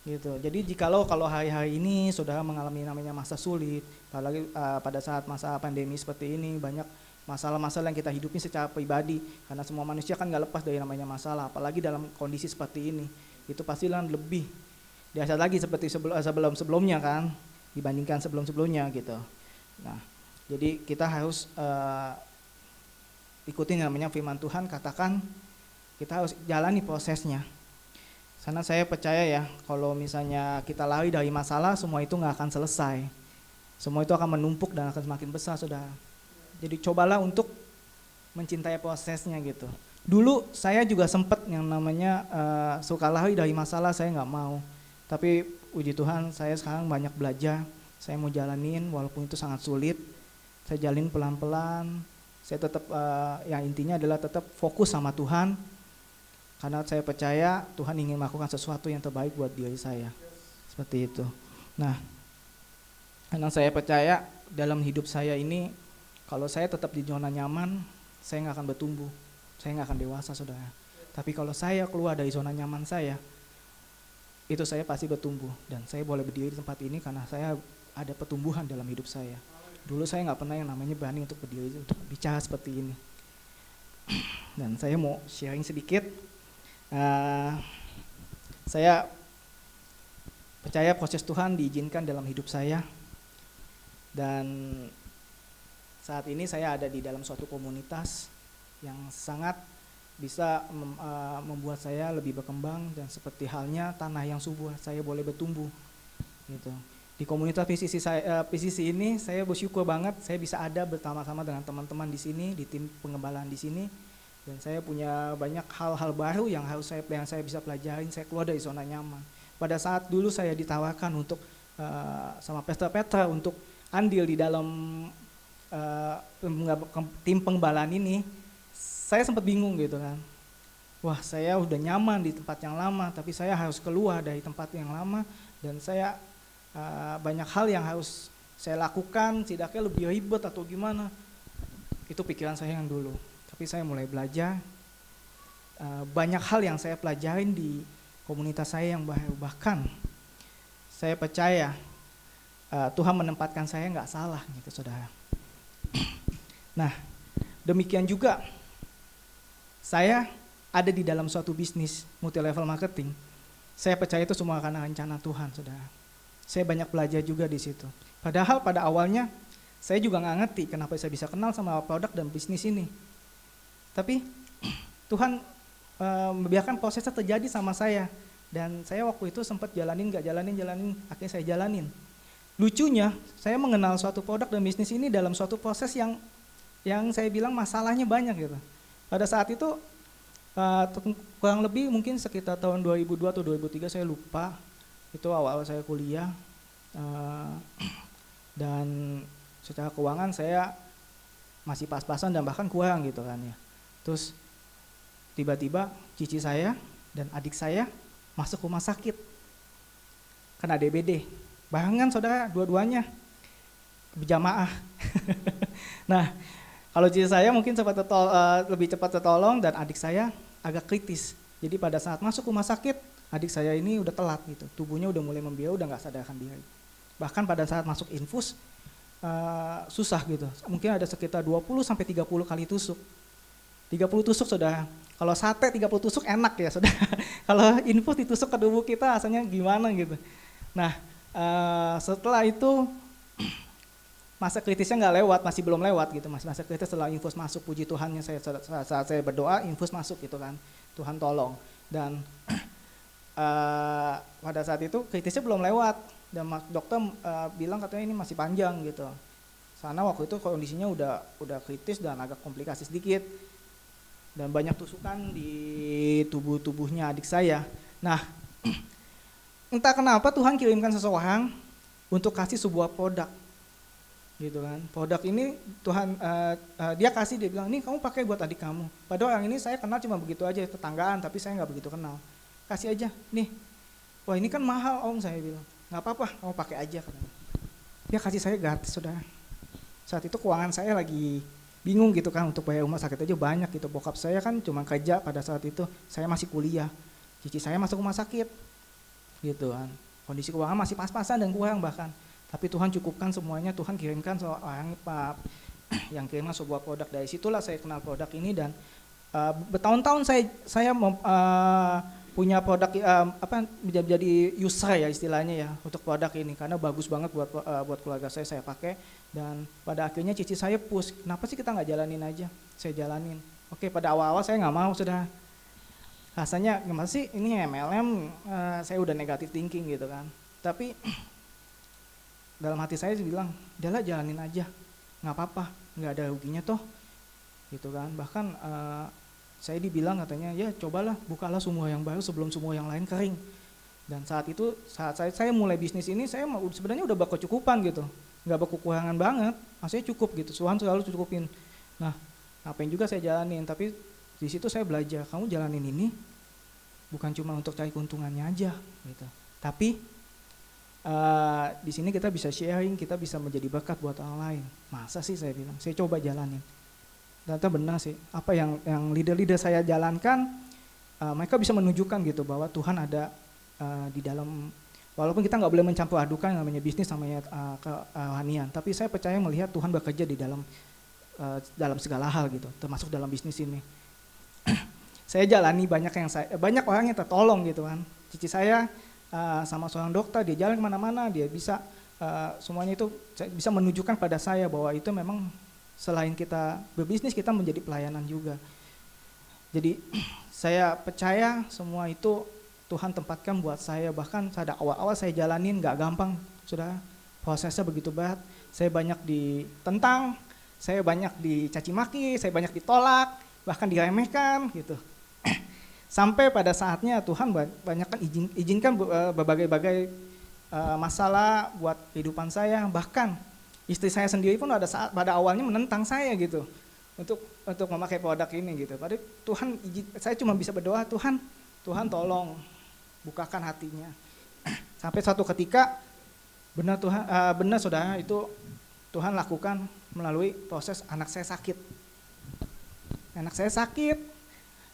Gitu. Jadi kalau hari-hari ini saudara mengalami namanya masa sulit, apalagi pada saat masa pandemi seperti ini, banyak masalah-masalah yang kita hidupi secara pribadi, karena semua manusia kan nggak lepas dari namanya masalah, apalagi dalam kondisi seperti ini, itu pastilah lebih dahsyat lagi seperti sebelum-sebelumnya kan, dibandingkan sebelum-sebelumnya gitu. Nah, jadi kita harus ikutin namanya firman Tuhan, katakan kita harus jalani prosesnya. Karena saya percaya ya, kalau misalnya kita lari dari masalah, semua itu nggak akan selesai. Semua itu akan menumpuk dan akan semakin besar, saudara. Jadi cobalah untuk mencintai prosesnya gitu. Dulu saya juga sempat yang namanya suka lari dari masalah, saya nggak mau. Tapi puji Tuhan saya sekarang banyak belajar, saya mau jalanin walaupun itu sangat sulit. Saya jalin pelan-pelan, saya tetap yang intinya adalah tetap fokus sama Tuhan. Karena saya percaya Tuhan ingin melakukan sesuatu yang terbaik buat diri saya. Seperti itu. Nah, karena saya percaya dalam hidup saya ini, kalau saya tetap di zona nyaman, saya nggak akan bertumbuh, saya nggak akan dewasa, saudara. Tapi kalau saya keluar dari zona nyaman saya, itu saya pasti bertumbuh. Dan saya boleh berdiri di tempat ini karena saya ada pertumbuhan dalam hidup saya. Dulu saya nggak pernah yang namanya berani untuk berdiri, untuk bicara seperti ini. Dan saya mau sharing sedikit. Saya percaya proses Tuhan diizinkan dalam hidup saya. Dan saat ini saya ada di dalam suatu komunitas yang sangat bisa membuat saya lebih berkembang, dan seperti halnya tanah yang subur, saya boleh bertumbuh gitu. Di komunitas PCC ini saya bersyukur banget saya bisa ada bersama-sama dengan teman-teman di sini, di tim pengembalaan di sini, dan saya punya banyak hal-hal baru yang saya bisa pelajarin. Saya keluar dari zona nyaman. Pada saat dulu saya ditawarkan untuk sama Pastor Petra untuk andil di dalam tim pengembalaan ini, saya sempat bingung gitu kan. Wah, saya udah nyaman di tempat yang lama, tapi saya harus keluar dari tempat yang lama, dan saya banyak hal yang harus saya lakukan, tidaknya lebih ribet atau gimana. Itu pikiran saya yang dulu. Tapi saya mulai belajar, banyak hal yang saya pelajarin di komunitas saya yang baru. Bahkan saya percaya Tuhan menempatkan saya nggak salah gitu, saudara. Nah, demikian juga saya ada di dalam suatu bisnis multi level marketing. Saya percaya itu semua karena rencana Tuhan, saudara. Saya banyak belajar juga di situ. Padahal pada awalnya saya juga nggak ngerti kenapa saya bisa kenal sama produk dan bisnis ini. Tapi Tuhan membiarkan prosesnya terjadi sama saya, dan saya waktu itu sempat jalanin, akhirnya saya jalanin. Lucunya, saya mengenal suatu produk dan bisnis ini dalam suatu proses yang saya bilang masalahnya banyak gitu. Pada saat itu kurang lebih mungkin sekitar tahun 2002 atau 2003, saya lupa. Itu awal saya kuliah, dan secara keuangan saya masih pas-pasan dan bahkan kurang gitu kan ya. Terus tiba-tiba cici saya dan adik saya masuk rumah sakit kena DBD. Barengan, saudara, dua-duanya berjamaah. Nah, kalau cici saya mungkin lebih cepat tertolong, dan adik saya agak kritis. Jadi pada saat masuk rumah sakit, adik saya ini udah telat gitu. Tubuhnya udah mulai membiau, udah nggak sadarkan diri. Bahkan pada saat masuk infus susah gitu. Mungkin ada sekitar 20 sampai 30 kali tusuk. 30 tusuk, saudara. Kalau sate 30 tusuk enak ya, saudara. Kalau infus ditusuk ke tubuh kita rasanya gimana gitu. Nah, setelah itu masa kritisnya nggak lewat, masih belum lewat gitu, masa kritis setelah infus masuk, puji Tuhannya saat saya berdoa infus masuk gitu kan, Tuhan tolong. Dan pada saat itu kritisnya belum lewat, dan dokter bilang katanya ini masih panjang gitu. Sana waktu itu kondisinya udah kritis dan agak komplikasi sedikit, dan banyak tusukan di tubuhnya adik saya. Nah, entah kenapa Tuhan kirimkan seseorang untuk kasih sebuah produk, gitu kan. Produk ini Tuhan dia kasih, dia bilang ini kamu pakai buat adik kamu. Padahal orang ini saya kenal cuma begitu aja, tetanggaan, tapi saya nggak begitu kenal. Kasih aja, nih. Wah, ini kan mahal om, saya bilang. Nggak apa-apa, kamu pakai aja katanya. Dia kasih saya gratis, saudara. Saat itu keuangan saya lagi bingung gitu kan, untuk bayar rumah sakit aja banyak gitu. Bokap saya kan cuma kerja pada saat itu, saya masih kuliah. Cici saya masuk rumah sakit. Gitu kan, kondisi keuangan masih pas-pasan dan kurang bahkan, tapi Tuhan cukupkan semuanya. Tuhan kirimkan seorang yang kirimkan sebuah produk. Dari situlah saya kenal produk ini, dan bertahun-tahun saya punya produk menjadi user ya istilahnya ya untuk produk ini, karena bagus banget buat keluarga saya pakai. Dan pada akhirnya cici saya push, kenapa sih kita nggak jalanin aja? Saya jalanin. Oke, pada awal-awal saya nggak mau, sudah rasanya gimana sih ini MLM, saya udah negatif thinking gitu kan. Tapi dalam hati saya bilang, udahlah jalanin aja, nggak apa-apa, nggak ada ruginya toh, gitu kan. Bahkan saya dibilang katanya, ya cobalah bukalah sumur yang baru sebelum sumur yang lain kering. Dan saat itu, saat saya mulai bisnis ini, saya sebenarnya udah berkecukupan gitu, nggak berkekurangan banget, maksudnya cukup gitu, Tuhan selalu cukupin. Nah, apa yang juga saya jalanin, tapi di situ saya belajar, kamu jalanin ini bukan cuma untuk cari keuntungannya aja, gitu. Tapi di sini kita bisa sharing, kita bisa menjadi berkat buat orang lain. Masa sih saya bilang, saya coba jalanin. Ternyata benar sih, apa yang leader-leader saya jalankan, mereka bisa menunjukkan gitu bahwa Tuhan ada di dalam, walaupun kita nggak boleh mencampur adukan yang namanya bisnis namanya kerohanian, tapi saya percaya melihat Tuhan bekerja di dalam segala hal gitu, termasuk dalam bisnis ini. Saya jalani banyak orang yang tertolong gitu kan. Cici saya sama seorang dokter, dia jalan kemana-mana, dia bisa semuanya itu bisa menunjukkan pada saya bahwa itu memang selain kita berbisnis, kita menjadi pelayanan juga. Jadi saya percaya semua itu Tuhan tempatkan buat saya, bahkan pada awal-awal saya jalanin gak gampang, sudah prosesnya begitu berat. Saya banyak ditentang, saya banyak dicaci maki, saya banyak ditolak, bahkan diremehkan gitu. Sampai pada saatnya Tuhan banyak izinkan berbagai-bagai masalah buat kehidupan saya, bahkan istri saya sendiri pun pada awalnya menentang saya gitu untuk memakai produk ini gitu. Padahal Tuhan saya cuma bisa berdoa, Tuhan tolong bukakan hatinya. Sampai suatu ketika benar saudara, itu Tuhan lakukan melalui proses anak saya sakit. Anak saya sakit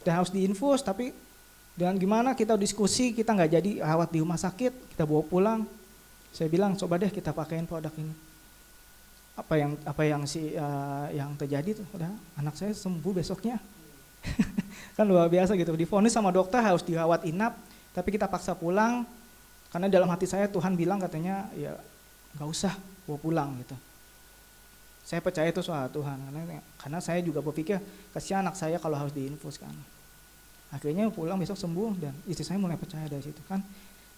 dan harus diinfus, tapi dengan gimana kita diskusi, kita nggak jadi rawat di rumah sakit, kita bawa pulang. Saya bilang coba deh kita pakaiin produk ini. Apa yang terjadi tuh, udah anak saya sembuh besoknya. Kan luar biasa gitu. Divonis sama dokter harus dirawat inap, tapi kita paksa pulang karena dalam hati saya Tuhan bilang katanya ya nggak usah bawa pulang gitu. Saya percaya itu soal Tuhan karena saya juga berpikir kasihan anak saya kalau harus diinfus kan. Akhirnya pulang besok sembuh dan istri saya mulai percaya dari situ kan.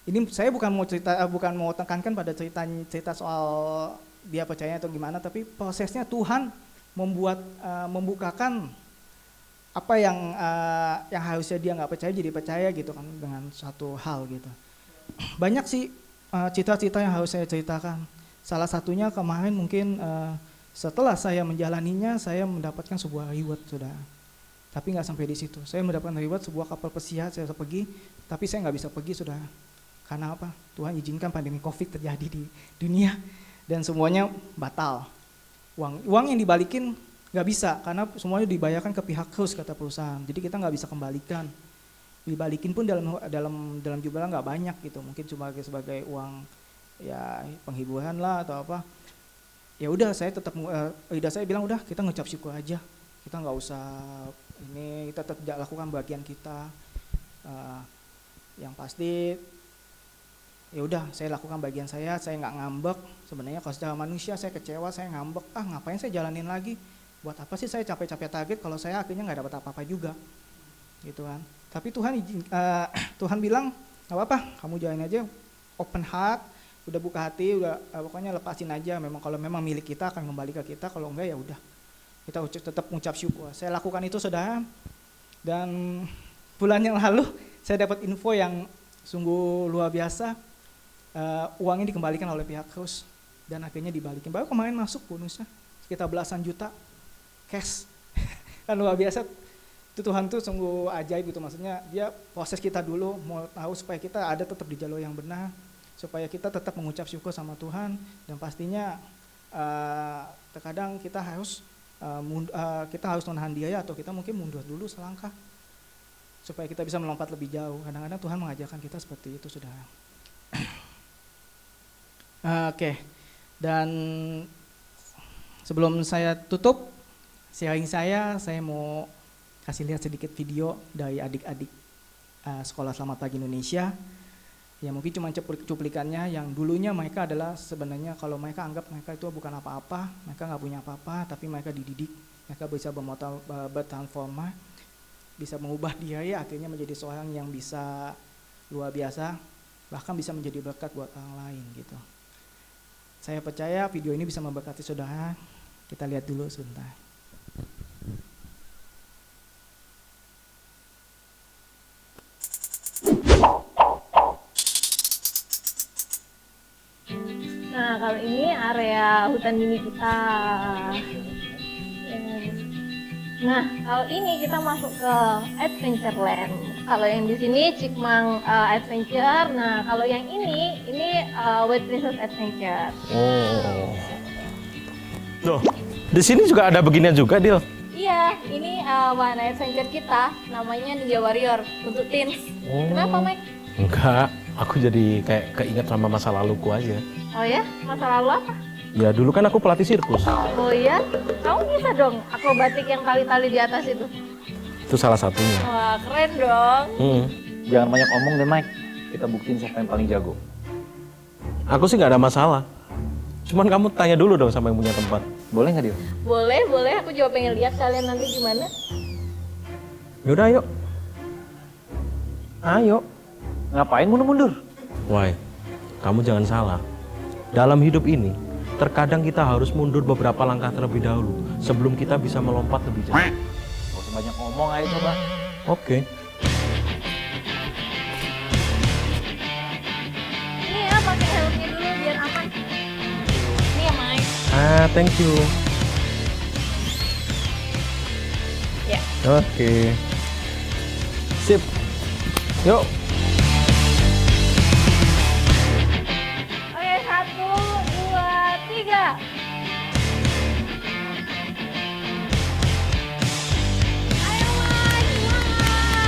Ini saya bukan mau tekankan pada cerita soal dia percaya atau gimana, tapi prosesnya Tuhan membukakan apa yang harusnya dia nggak percaya jadi percaya gitu kan dengan suatu hal gitu. Banyak sih cita-cita yang harus saya ceritakan. Salah satunya kemarin mungkin setelah saya menjalaninya, saya mendapatkan sebuah reward sudah. Tapi nggak sampai di situ. Saya mendapatkan reward sebuah kapal pesiar, saya pergi, tapi saya nggak bisa pergi sudah. Karena apa? Tuhan izinkan pandemi COVID terjadi di dunia dan semuanya batal. Uang yang dibalikin nggak bisa karena semuanya dibayarkan ke pihak host kata perusahaan. Jadi kita nggak bisa kembalikan. Dibalikin pun dalam jumlah nggak banyak gitu. Mungkin cuma sebagai uang ya penghiburan lah atau apa. Ya udah saya tetap saya bilang udah kita ngucap syukur aja. Kita nggak usah kita tetap lakukan bagian kita. Yang pasti ya udah saya lakukan bagian saya nggak ngambek. Sebenarnya kalau secara manusia saya kecewa, saya ngambek, ngapain saya jalanin lagi, buat apa sih saya capek-capek target kalau saya akhirnya nggak dapat apa-apa juga gitu kan. Tapi Tuhan bilang nggak apa-apa, kamu jalanin aja, open heart, udah buka hati, udah pokoknya lepasin aja. Memang kalau memang milik kita akan kembali ke kita, kalau enggak ya udah kita tetap mengucap syukur. Saya lakukan itu saudara, dan bulan yang lalu saya dapat info yang sungguh luar biasa. Uangnya dikembalikan oleh pihak host dan akhirnya dibalikin. Baru kemarin masuk bonusnya sekitar belasan juta cash. Kan luar biasa. Itu Tuhan tuh sungguh ajaib gitu, maksudnya dia proses kita dulu mau tahu supaya kita ada tetap di jalur yang benar, supaya kita tetap mengucap syukur sama Tuhan. Dan pastinya terkadang kita harus menahan diri atau kita mungkin mundur dulu selangkah supaya kita bisa melompat lebih jauh. Kadang-kadang Tuhan mengajarkan kita seperti itu saudara. Oke. Dan sebelum saya tutup sharing saya mau kasih lihat sedikit video dari adik-adik Sekolah Selamat Pagi Indonesia. Ya mungkin cuma cuplikannya, yang dulunya mereka adalah sebenarnya kalau mereka anggap mereka itu bukan apa-apa, mereka nggak punya apa-apa, tapi mereka dididik, mereka bisa bertransforma, bisa mengubah diri akhirnya menjadi seorang yang bisa luar biasa, bahkan bisa menjadi berkat buat orang lain gitu. Saya percaya video ini bisa memberkati saudara. Kita lihat dulu sebentar. Nah, kalau ini area hutan mini kita. Nah, kalau ini kita masuk ke Adventureland. Kalau yang di sini Cikmang Adventure. Nah, kalau yang ini White Princess Adventure. Oh. Loh, di sini juga ada beginian juga, Dil. Iya, ini wahana adventure kita. Namanya Ninja Warrior untuk teens. Kenapa, Mike? Enggak, aku jadi kayak keinget sama masa laluku aja. Oh ya, masa lalu apa? Ya dulu kan aku pelatih sirkus. Oh iya, kamu bisa dong akrobatik yang tali-tali di atas itu. Itu salah satunya. Wah, keren dong. Jangan banyak omong deh Mike, kita buktiin siapa yang paling jago. Aku sih nggak ada masalah. Cuman kamu tanya dulu dong sama yang punya tempat. Boleh nggak Dio? Boleh. Aku juga pengen lihat kalian nanti gimana. Yaudah, ayo. Ayo. Ngapain mundur-mundur? Why, kamu jangan salah. Dalam hidup ini, terkadang kita harus mundur beberapa langkah terlebih dahulu sebelum kita bisa melompat lebih jauh. Gak usah banyak ngomong, ayo coba. Oke. Ini ya, pakai helmnya dulu biar aman. Ini ya, Mike. Thank you. Ya. Oke. Sip. Yuk. Oke, 1, 2, 3. Ayo, Mike.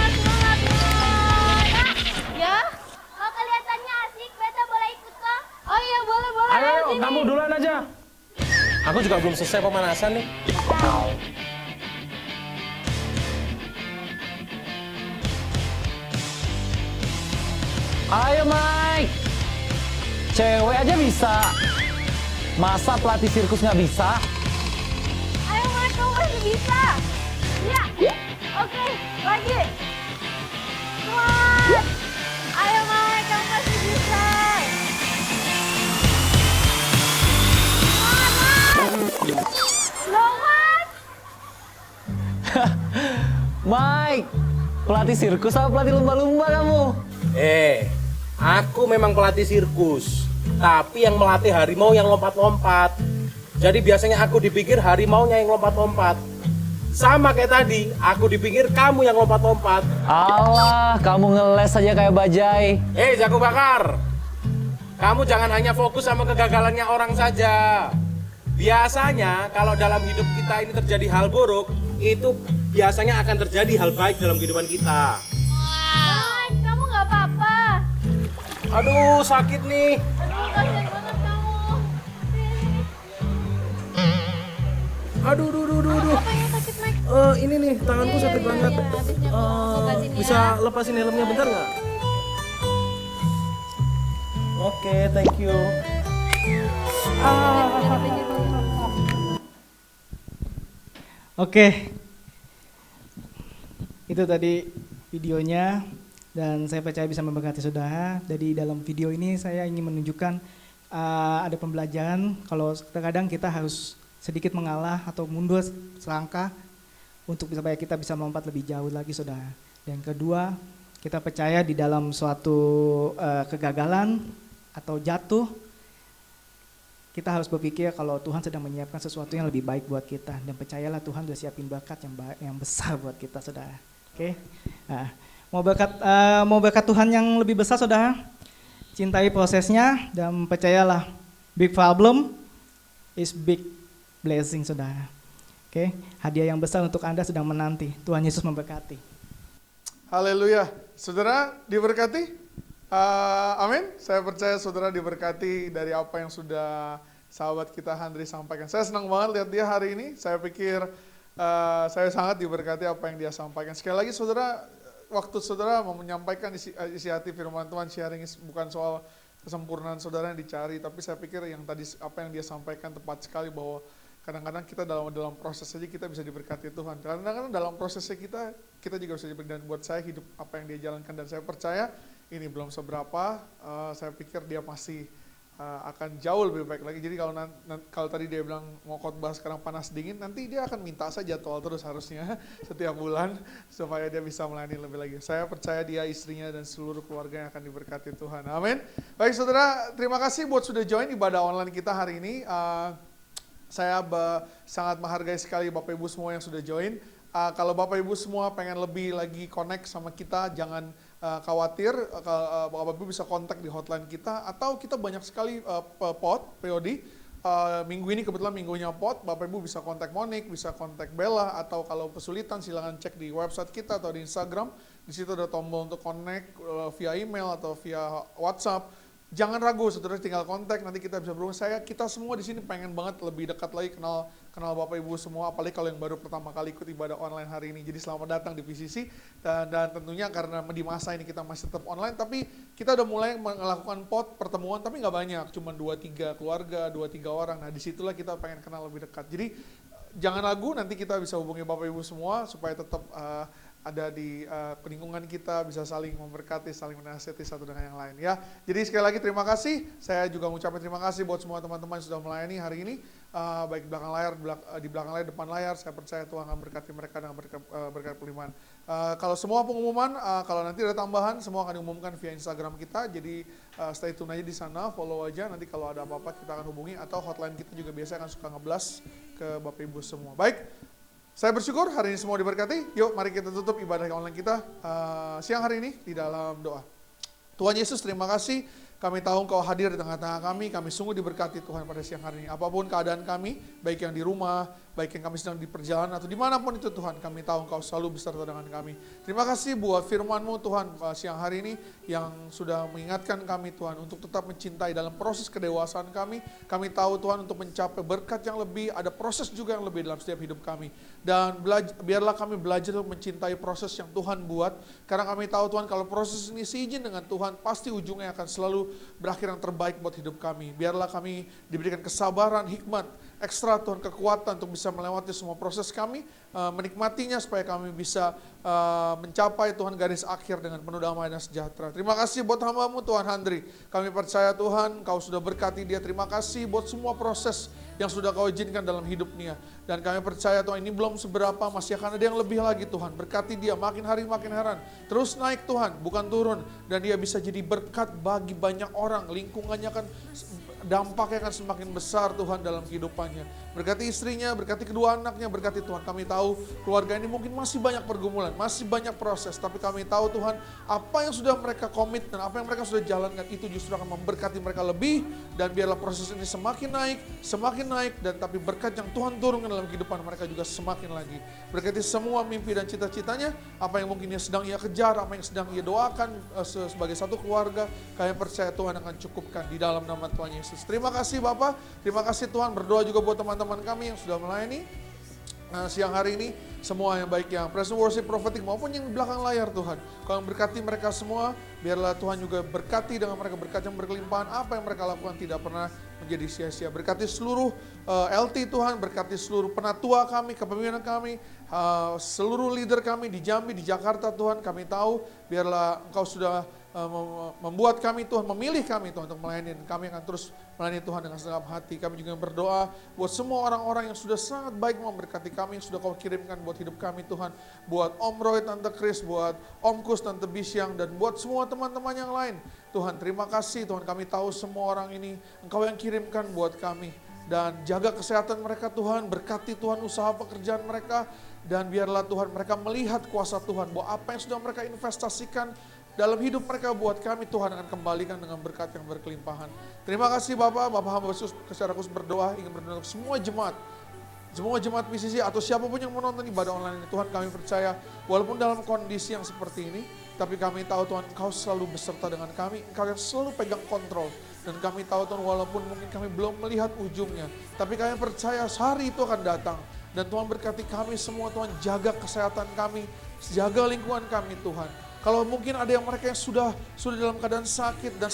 Semangat, Mike. Ya? Oh, kelihatannya asik. Beta boleh ikut kok? Oh iya, boleh. Ayo, Sini. kamu duluan aja. Aku juga belum selesai pemanasan nih. Ayo Mike, cewek aja bisa. Masa pelatih sirkus nggak bisa? Ayo, Mike, kamu masih bisa. Ya. Oke, lagi. Semangat. Ayo, Mike, kamu masih bisa. Semangat. Mike, pelatih sirkus apa pelatih lumba-lumba kamu? Aku memang pelatih sirkus, tapi yang melatih harimau yang lompat-lompat. Jadi biasanya aku dipikir harimaunya yang lompat-lompat. Sama kayak tadi, aku dipikir kamu yang lompat-lompat. Alah, kamu ngeles aja kayak bajai. Jago bakar. Kamu jangan hanya fokus sama kegagalannya orang saja. Biasanya kalau dalam hidup kita ini terjadi hal buruk, itu biasanya akan terjadi hal baik dalam kehidupan kita. Mike, kamu nggak apa-apa. Aduh, sakit nih. Aduh, kasihan banget kamu. Aduh. Apa yang sakit, Mike? Ini nih, tanganku sakit banget. Habisnya aku obatin ya. Bisa lepasin helmnya bentar nggak? Oke, thank you. Oke, itu tadi videonya dan saya percaya bisa memberkati saudara. Jadi dalam video ini saya ingin menunjukkan ada pembelajaran kalau terkadang kita harus sedikit mengalah atau mundur selangkah untuk supaya kita bisa melompat lebih jauh lagi saudara. Dan kedua, kita percaya di dalam suatu kegagalan atau jatuh, kita harus berpikir kalau Tuhan sedang menyiapkan sesuatu yang lebih baik buat kita dan percayalah Tuhan sudah siapin bakat yang besar buat kita saudara. Oke, nah, mau berkat Tuhan yang lebih besar saudara, cintai prosesnya dan percayalah big problem is big blessing saudara. Oke, hadiah yang besar untuk Anda sedang menanti. Tuhan Yesus memberkati. Haleluya, saudara diberkati? Amin. Saya percaya saudara diberkati dari apa yang sudah sahabat kita Handri sampaikan. Saya senang banget lihat dia hari ini. Saya pikir saya sangat diberkati apa yang dia sampaikan. Sekali lagi saudara, waktu saudara mau menyampaikan isi hati firman Tuhan, sharing bukan soal kesempurnaan saudara yang dicari, tapi saya pikir yang tadi apa yang dia sampaikan tepat sekali bahwa kadang-kadang kita dalam proses saja kita bisa diberkati Tuhan. Kadang-kadang dalam prosesnya kita juga bisa diberkati. Dan buat saya hidup apa yang dia jalankan dan saya percaya ini belum seberapa. Saya pikir dia masih akan jauh lebih baik lagi. Jadi kalau tadi dia bilang mau khotbah sekarang panas dingin, nanti dia akan minta saja jadwal terus harusnya setiap bulan supaya dia bisa melayani lebih lagi. Saya percaya dia, istrinya dan seluruh keluarga yang akan diberkati Tuhan. Amin. Baik saudara, terima kasih buat sudah join ibadah online kita hari ini. Saya sangat menghargai sekali Bapak Ibu semua yang sudah join. Kalau Bapak Ibu semua pengen lebih lagi connect sama kita, jangan khawatir, Bapak Ibu bisa kontak di hotline kita, atau kita banyak sekali POD. Minggu ini kebetulan minggunya POD, Bapak Ibu bisa kontak Monik, bisa kontak Bella, atau kalau kesulitan silakan cek di website kita atau di Instagram. Di situ ada tombol untuk connect via email atau via WhatsApp. Jangan ragu, saudara, tinggal kontak, nanti kita bisa berhubung. Kita semua di sini pengen banget lebih dekat lagi kenal Bapak Ibu semua, apalagi kalau yang baru pertama kali ikut ibadah online hari ini. Jadi selamat datang di PCC, dan tentunya karena di masa ini kita masih tetap online, tapi kita udah mulai melakukan pertemuan, tapi nggak banyak, cuma 2-3 keluarga, 2-3 orang. Nah disitulah kita pengen kenal lebih dekat. Jadi jangan ragu, nanti kita bisa hubungi Bapak Ibu semua supaya tetap ada di lingkungan kita, bisa saling memberkati, saling menasihati satu dengan yang lain ya. Jadi sekali lagi terima kasih. Saya juga mengucapkan terima kasih buat semua teman-teman yang sudah melayani hari ini, baik di belakang layar, di belakang layar, depan layar. Saya percaya Tuhan akan berkati mereka dengan berkat pelimpahan. Kalau semua pengumuman, kalau nanti ada tambahan, semua akan diumumkan via Instagram kita. Jadi stay tune aja di sana, follow aja. Nanti kalau ada apa-apa kita akan hubungi, atau hotline kita juga biasanya akan suka nge-blast ke Bapak Ibu semua. Baik. Saya bersyukur hari ini semua diberkati. Yuk mari kita tutup ibadah online kita siang hari ini di dalam doa. Tuhan Yesus, terima kasih. Kami tahu Engkau hadir di tengah-tengah kami sungguh diberkati Tuhan pada siang hari ini. Apapun keadaan kami, baik yang di rumah, baik yang kami sedang di perjalanan, atau dimanapun itu Tuhan, kami tahu Engkau selalu beserta dengan kami. Terima kasih buat firman-Mu Tuhan siang hari ini, yang sudah mengingatkan kami Tuhan, untuk tetap mencintai dalam proses kedewasaan kami. Kami tahu Tuhan, untuk mencapai berkat yang lebih, ada proses juga yang lebih dalam setiap hidup kami. Dan biarlah kami belajar untuk mencintai proses yang Tuhan buat, karena kami tahu Tuhan, kalau proses ini seizin dengan Tuhan, pasti ujungnya akan selalu berakhir yang terbaik buat hidup kami. Biarlah kami diberikan kesabaran, hikmat, ekstra Tuhan, kekuatan untuk bisa melewati semua proses kami, menikmatinya supaya kami bisa mencapai Tuhan garis akhir dengan penuh damai dan sejahtera. Terima kasih buat hamba-Mu Tuhan Handri. Kami percaya Tuhan, Kau sudah berkati dia. Terima kasih buat semua proses yang sudah Kau izinkan dalam hidupnya. Dan kami percaya Tuhan, ini belum seberapa, masih akan ada yang lebih lagi Tuhan. Berkati dia makin hari makin heran. Terus naik Tuhan, bukan turun. Dan dia bisa jadi berkat bagi banyak orang. Lingkungannya akan, dampaknya akan semakin besar Tuhan dalam kehidupannya. Berkati istrinya, berkati kedua anaknya, berkati Tuhan. Kami tahu keluarga ini mungkin masih banyak pergumulan, masih banyak proses. Tapi kami tahu Tuhan, apa yang sudah mereka komit dan apa yang mereka sudah jalankan, itu justru akan memberkati mereka lebih. Dan biarlah proses ini semakin naik, dan tapi berkat yang Tuhan turunkan dalam kehidupan mereka juga semakin lagi. Berkati semua mimpi dan cita-citanya, apa yang mungkin sedang ia kejar, apa yang sedang ia doakan sebagai satu keluarga, kami percaya Tuhan akan cukupkan di dalam nama Tuhan Yesus. Terima kasih Bapak, terima kasih Tuhan. Berdoa juga buat teman-teman kami yang sudah melayani siang hari ini, semua yang baik yang present worship prophetic maupun yang di belakang layar Tuhan. Kau yang berkati mereka semua, biarlah Tuhan juga berkati dengan mereka berkat yang berkelimpahan. Apa yang mereka lakukan tidak pernah menjadi sia-sia. Berkati seluruh LT Tuhan, berkati seluruh penatua kami, kepemimpinan kami, seluruh leader kami di Jambi, di Jakarta Tuhan. Kami tahu biarlah Engkau sudah membuat kami Tuhan, memilih kami Tuhan untuk melayani, dan kami akan terus melayani Tuhan dengan segenap hati. Kami juga berdoa buat semua orang-orang yang sudah sangat baik memberkati kami, yang sudah Kau kirimkan buat hidup kami Tuhan, buat Om Roy, Tante Chris, buat Om Kus, Tante Bisyang, dan buat semua teman-teman yang lain. Tuhan, terima kasih Tuhan, kami tahu semua orang ini Engkau yang kirimkan buat kami. Dan jaga kesehatan mereka Tuhan, berkati Tuhan usaha pekerjaan mereka, dan biarlah Tuhan mereka melihat kuasa Tuhan, bahwa apa yang sudah mereka investasikan dalam hidup mereka buat kami, Tuhan akan kembalikan dengan berkat yang berkelimpahan. Terima kasih Bapak hamba secara khusus berdoa, ingin berdoa untuk semua jemaat PCC atau siapapun yang menonton ibadah online ini. Tuhan, kami percaya walaupun dalam kondisi yang seperti ini, tapi kami tahu Tuhan Engkau selalu beserta dengan kami, Engkau yang selalu pegang kontrol. Dan kami tahu Tuhan, walaupun mungkin kami belum melihat ujungnya, tapi kami percaya hari itu akan datang. Dan Tuhan berkati kami semua Tuhan, jaga kesehatan kami, jaga lingkungan kami Tuhan. Kalau mungkin ada yang mereka yang sudah dalam keadaan sakit dan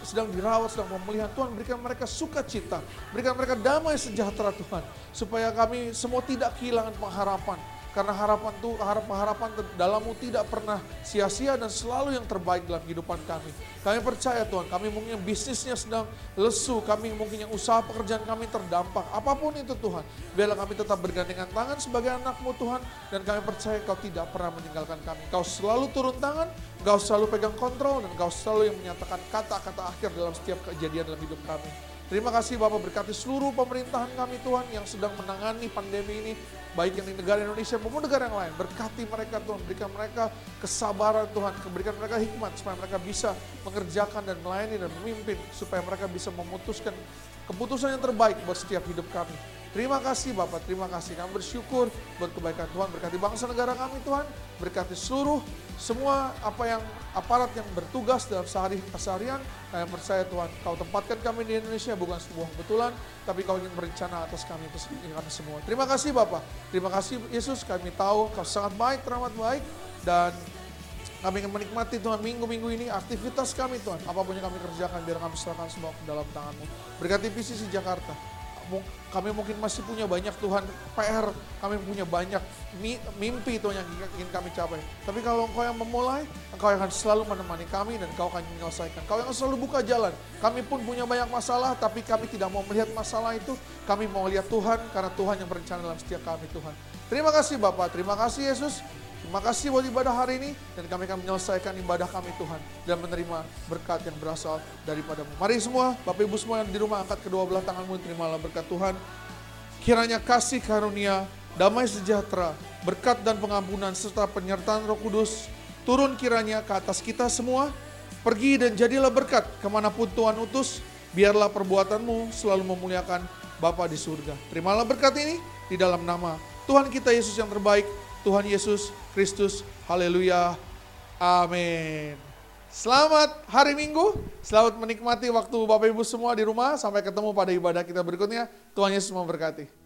sedang dirawat, sedang pemulihan, Tuhan berikan mereka sukacita, berikan mereka damai sejahtera Tuhan, supaya kami semua tidak kehilangan pengharapan. karena harapan dalam-Mu tidak pernah sia-sia dan selalu yang terbaik dalam kehidupan kami. Kami percaya Tuhan, kami mungkin yang bisnisnya sedang lesu, kami mungkin yang usaha pekerjaan kami terdampak, apapun itu Tuhan, biarlah kami tetap bergandengan tangan sebagai anak-Mu Tuhan, dan kami percaya Kau tidak pernah meninggalkan kami. Kau selalu turun tangan, Kau selalu pegang kontrol, dan Kau selalu yang menyatakan kata-kata akhir dalam setiap kejadian dalam hidup kami. Terima kasih Bapak, berkati seluruh pemerintahan kami Tuhan yang sedang menangani pandemi ini, baik yang di negara Indonesia maupun negara yang lain. Berkati mereka Tuhan, berikan mereka kesabaran Tuhan, berikan mereka hikmat supaya mereka bisa mengerjakan dan melayani dan memimpin, supaya mereka bisa memutuskan keputusan yang terbaik buat setiap hidup kami. Terima kasih Bapak, terima kasih. Kami bersyukur buat kebaikan Tuhan, berkati bangsa negara kami Tuhan, berkati seluruh semua aparat yang bertugas dalam seharian. Kami percaya Tuhan, Kau tempatkan kami di Indonesia bukan sebuah kebetulan, tapi Kau ingin berencana atas kami semua. Terima kasih Bapak, terima kasih Yesus, kami tahu Kau sangat baik, teramat baik, dan kami ingin menikmati Tuhan minggu-minggu ini, aktivitas kami Tuhan, apapun yang kami kerjakan, biar kami serahkan semua ke dalam tangan-Mu. Berkati PCC Jakarta. Kami mungkin masih punya banyak Tuhan PR, kami punya banyak mimpi Tuhan yang ingin kami capai. Tapi kalau Engkau yang memulai, Engkau akan selalu menemani kami dan Engkau akan menyelesaikan. Engkau yang selalu buka jalan. Kami pun punya banyak masalah, tapi kami tidak mau melihat masalah itu. Kami mau lihat Tuhan, karena Tuhan yang berencana dalam setiap kami Tuhan. Terima kasih Bapak, terima kasih Yesus. Terima kasih buat ibadah hari ini, dan kami akan menyelesaikan ibadah kami Tuhan, dan menerima berkat yang berasal daripada-Mu. Mari semua, Bapak Ibu semua yang di rumah, angkat kedua belah tanganmu, terimalah berkat Tuhan. Kiranya kasih karunia, damai sejahtera, berkat dan pengampunan, serta penyertaan Roh Kudus, turun kiranya ke atas kita semua. Pergi dan jadilah berkat kemanapun Tuhan utus, biarlah perbuatanmu selalu memuliakan Bapa di surga. Terimalah berkat ini di dalam nama Tuhan kita Yesus yang terbaik, Tuhan Yesus Kristus. Haleluya. Amin. Selamat hari Minggu. Selamat menikmati waktu Bapak Ibu semua di rumah. Sampai ketemu pada ibadah kita berikutnya. Tuhan Yesus memberkati.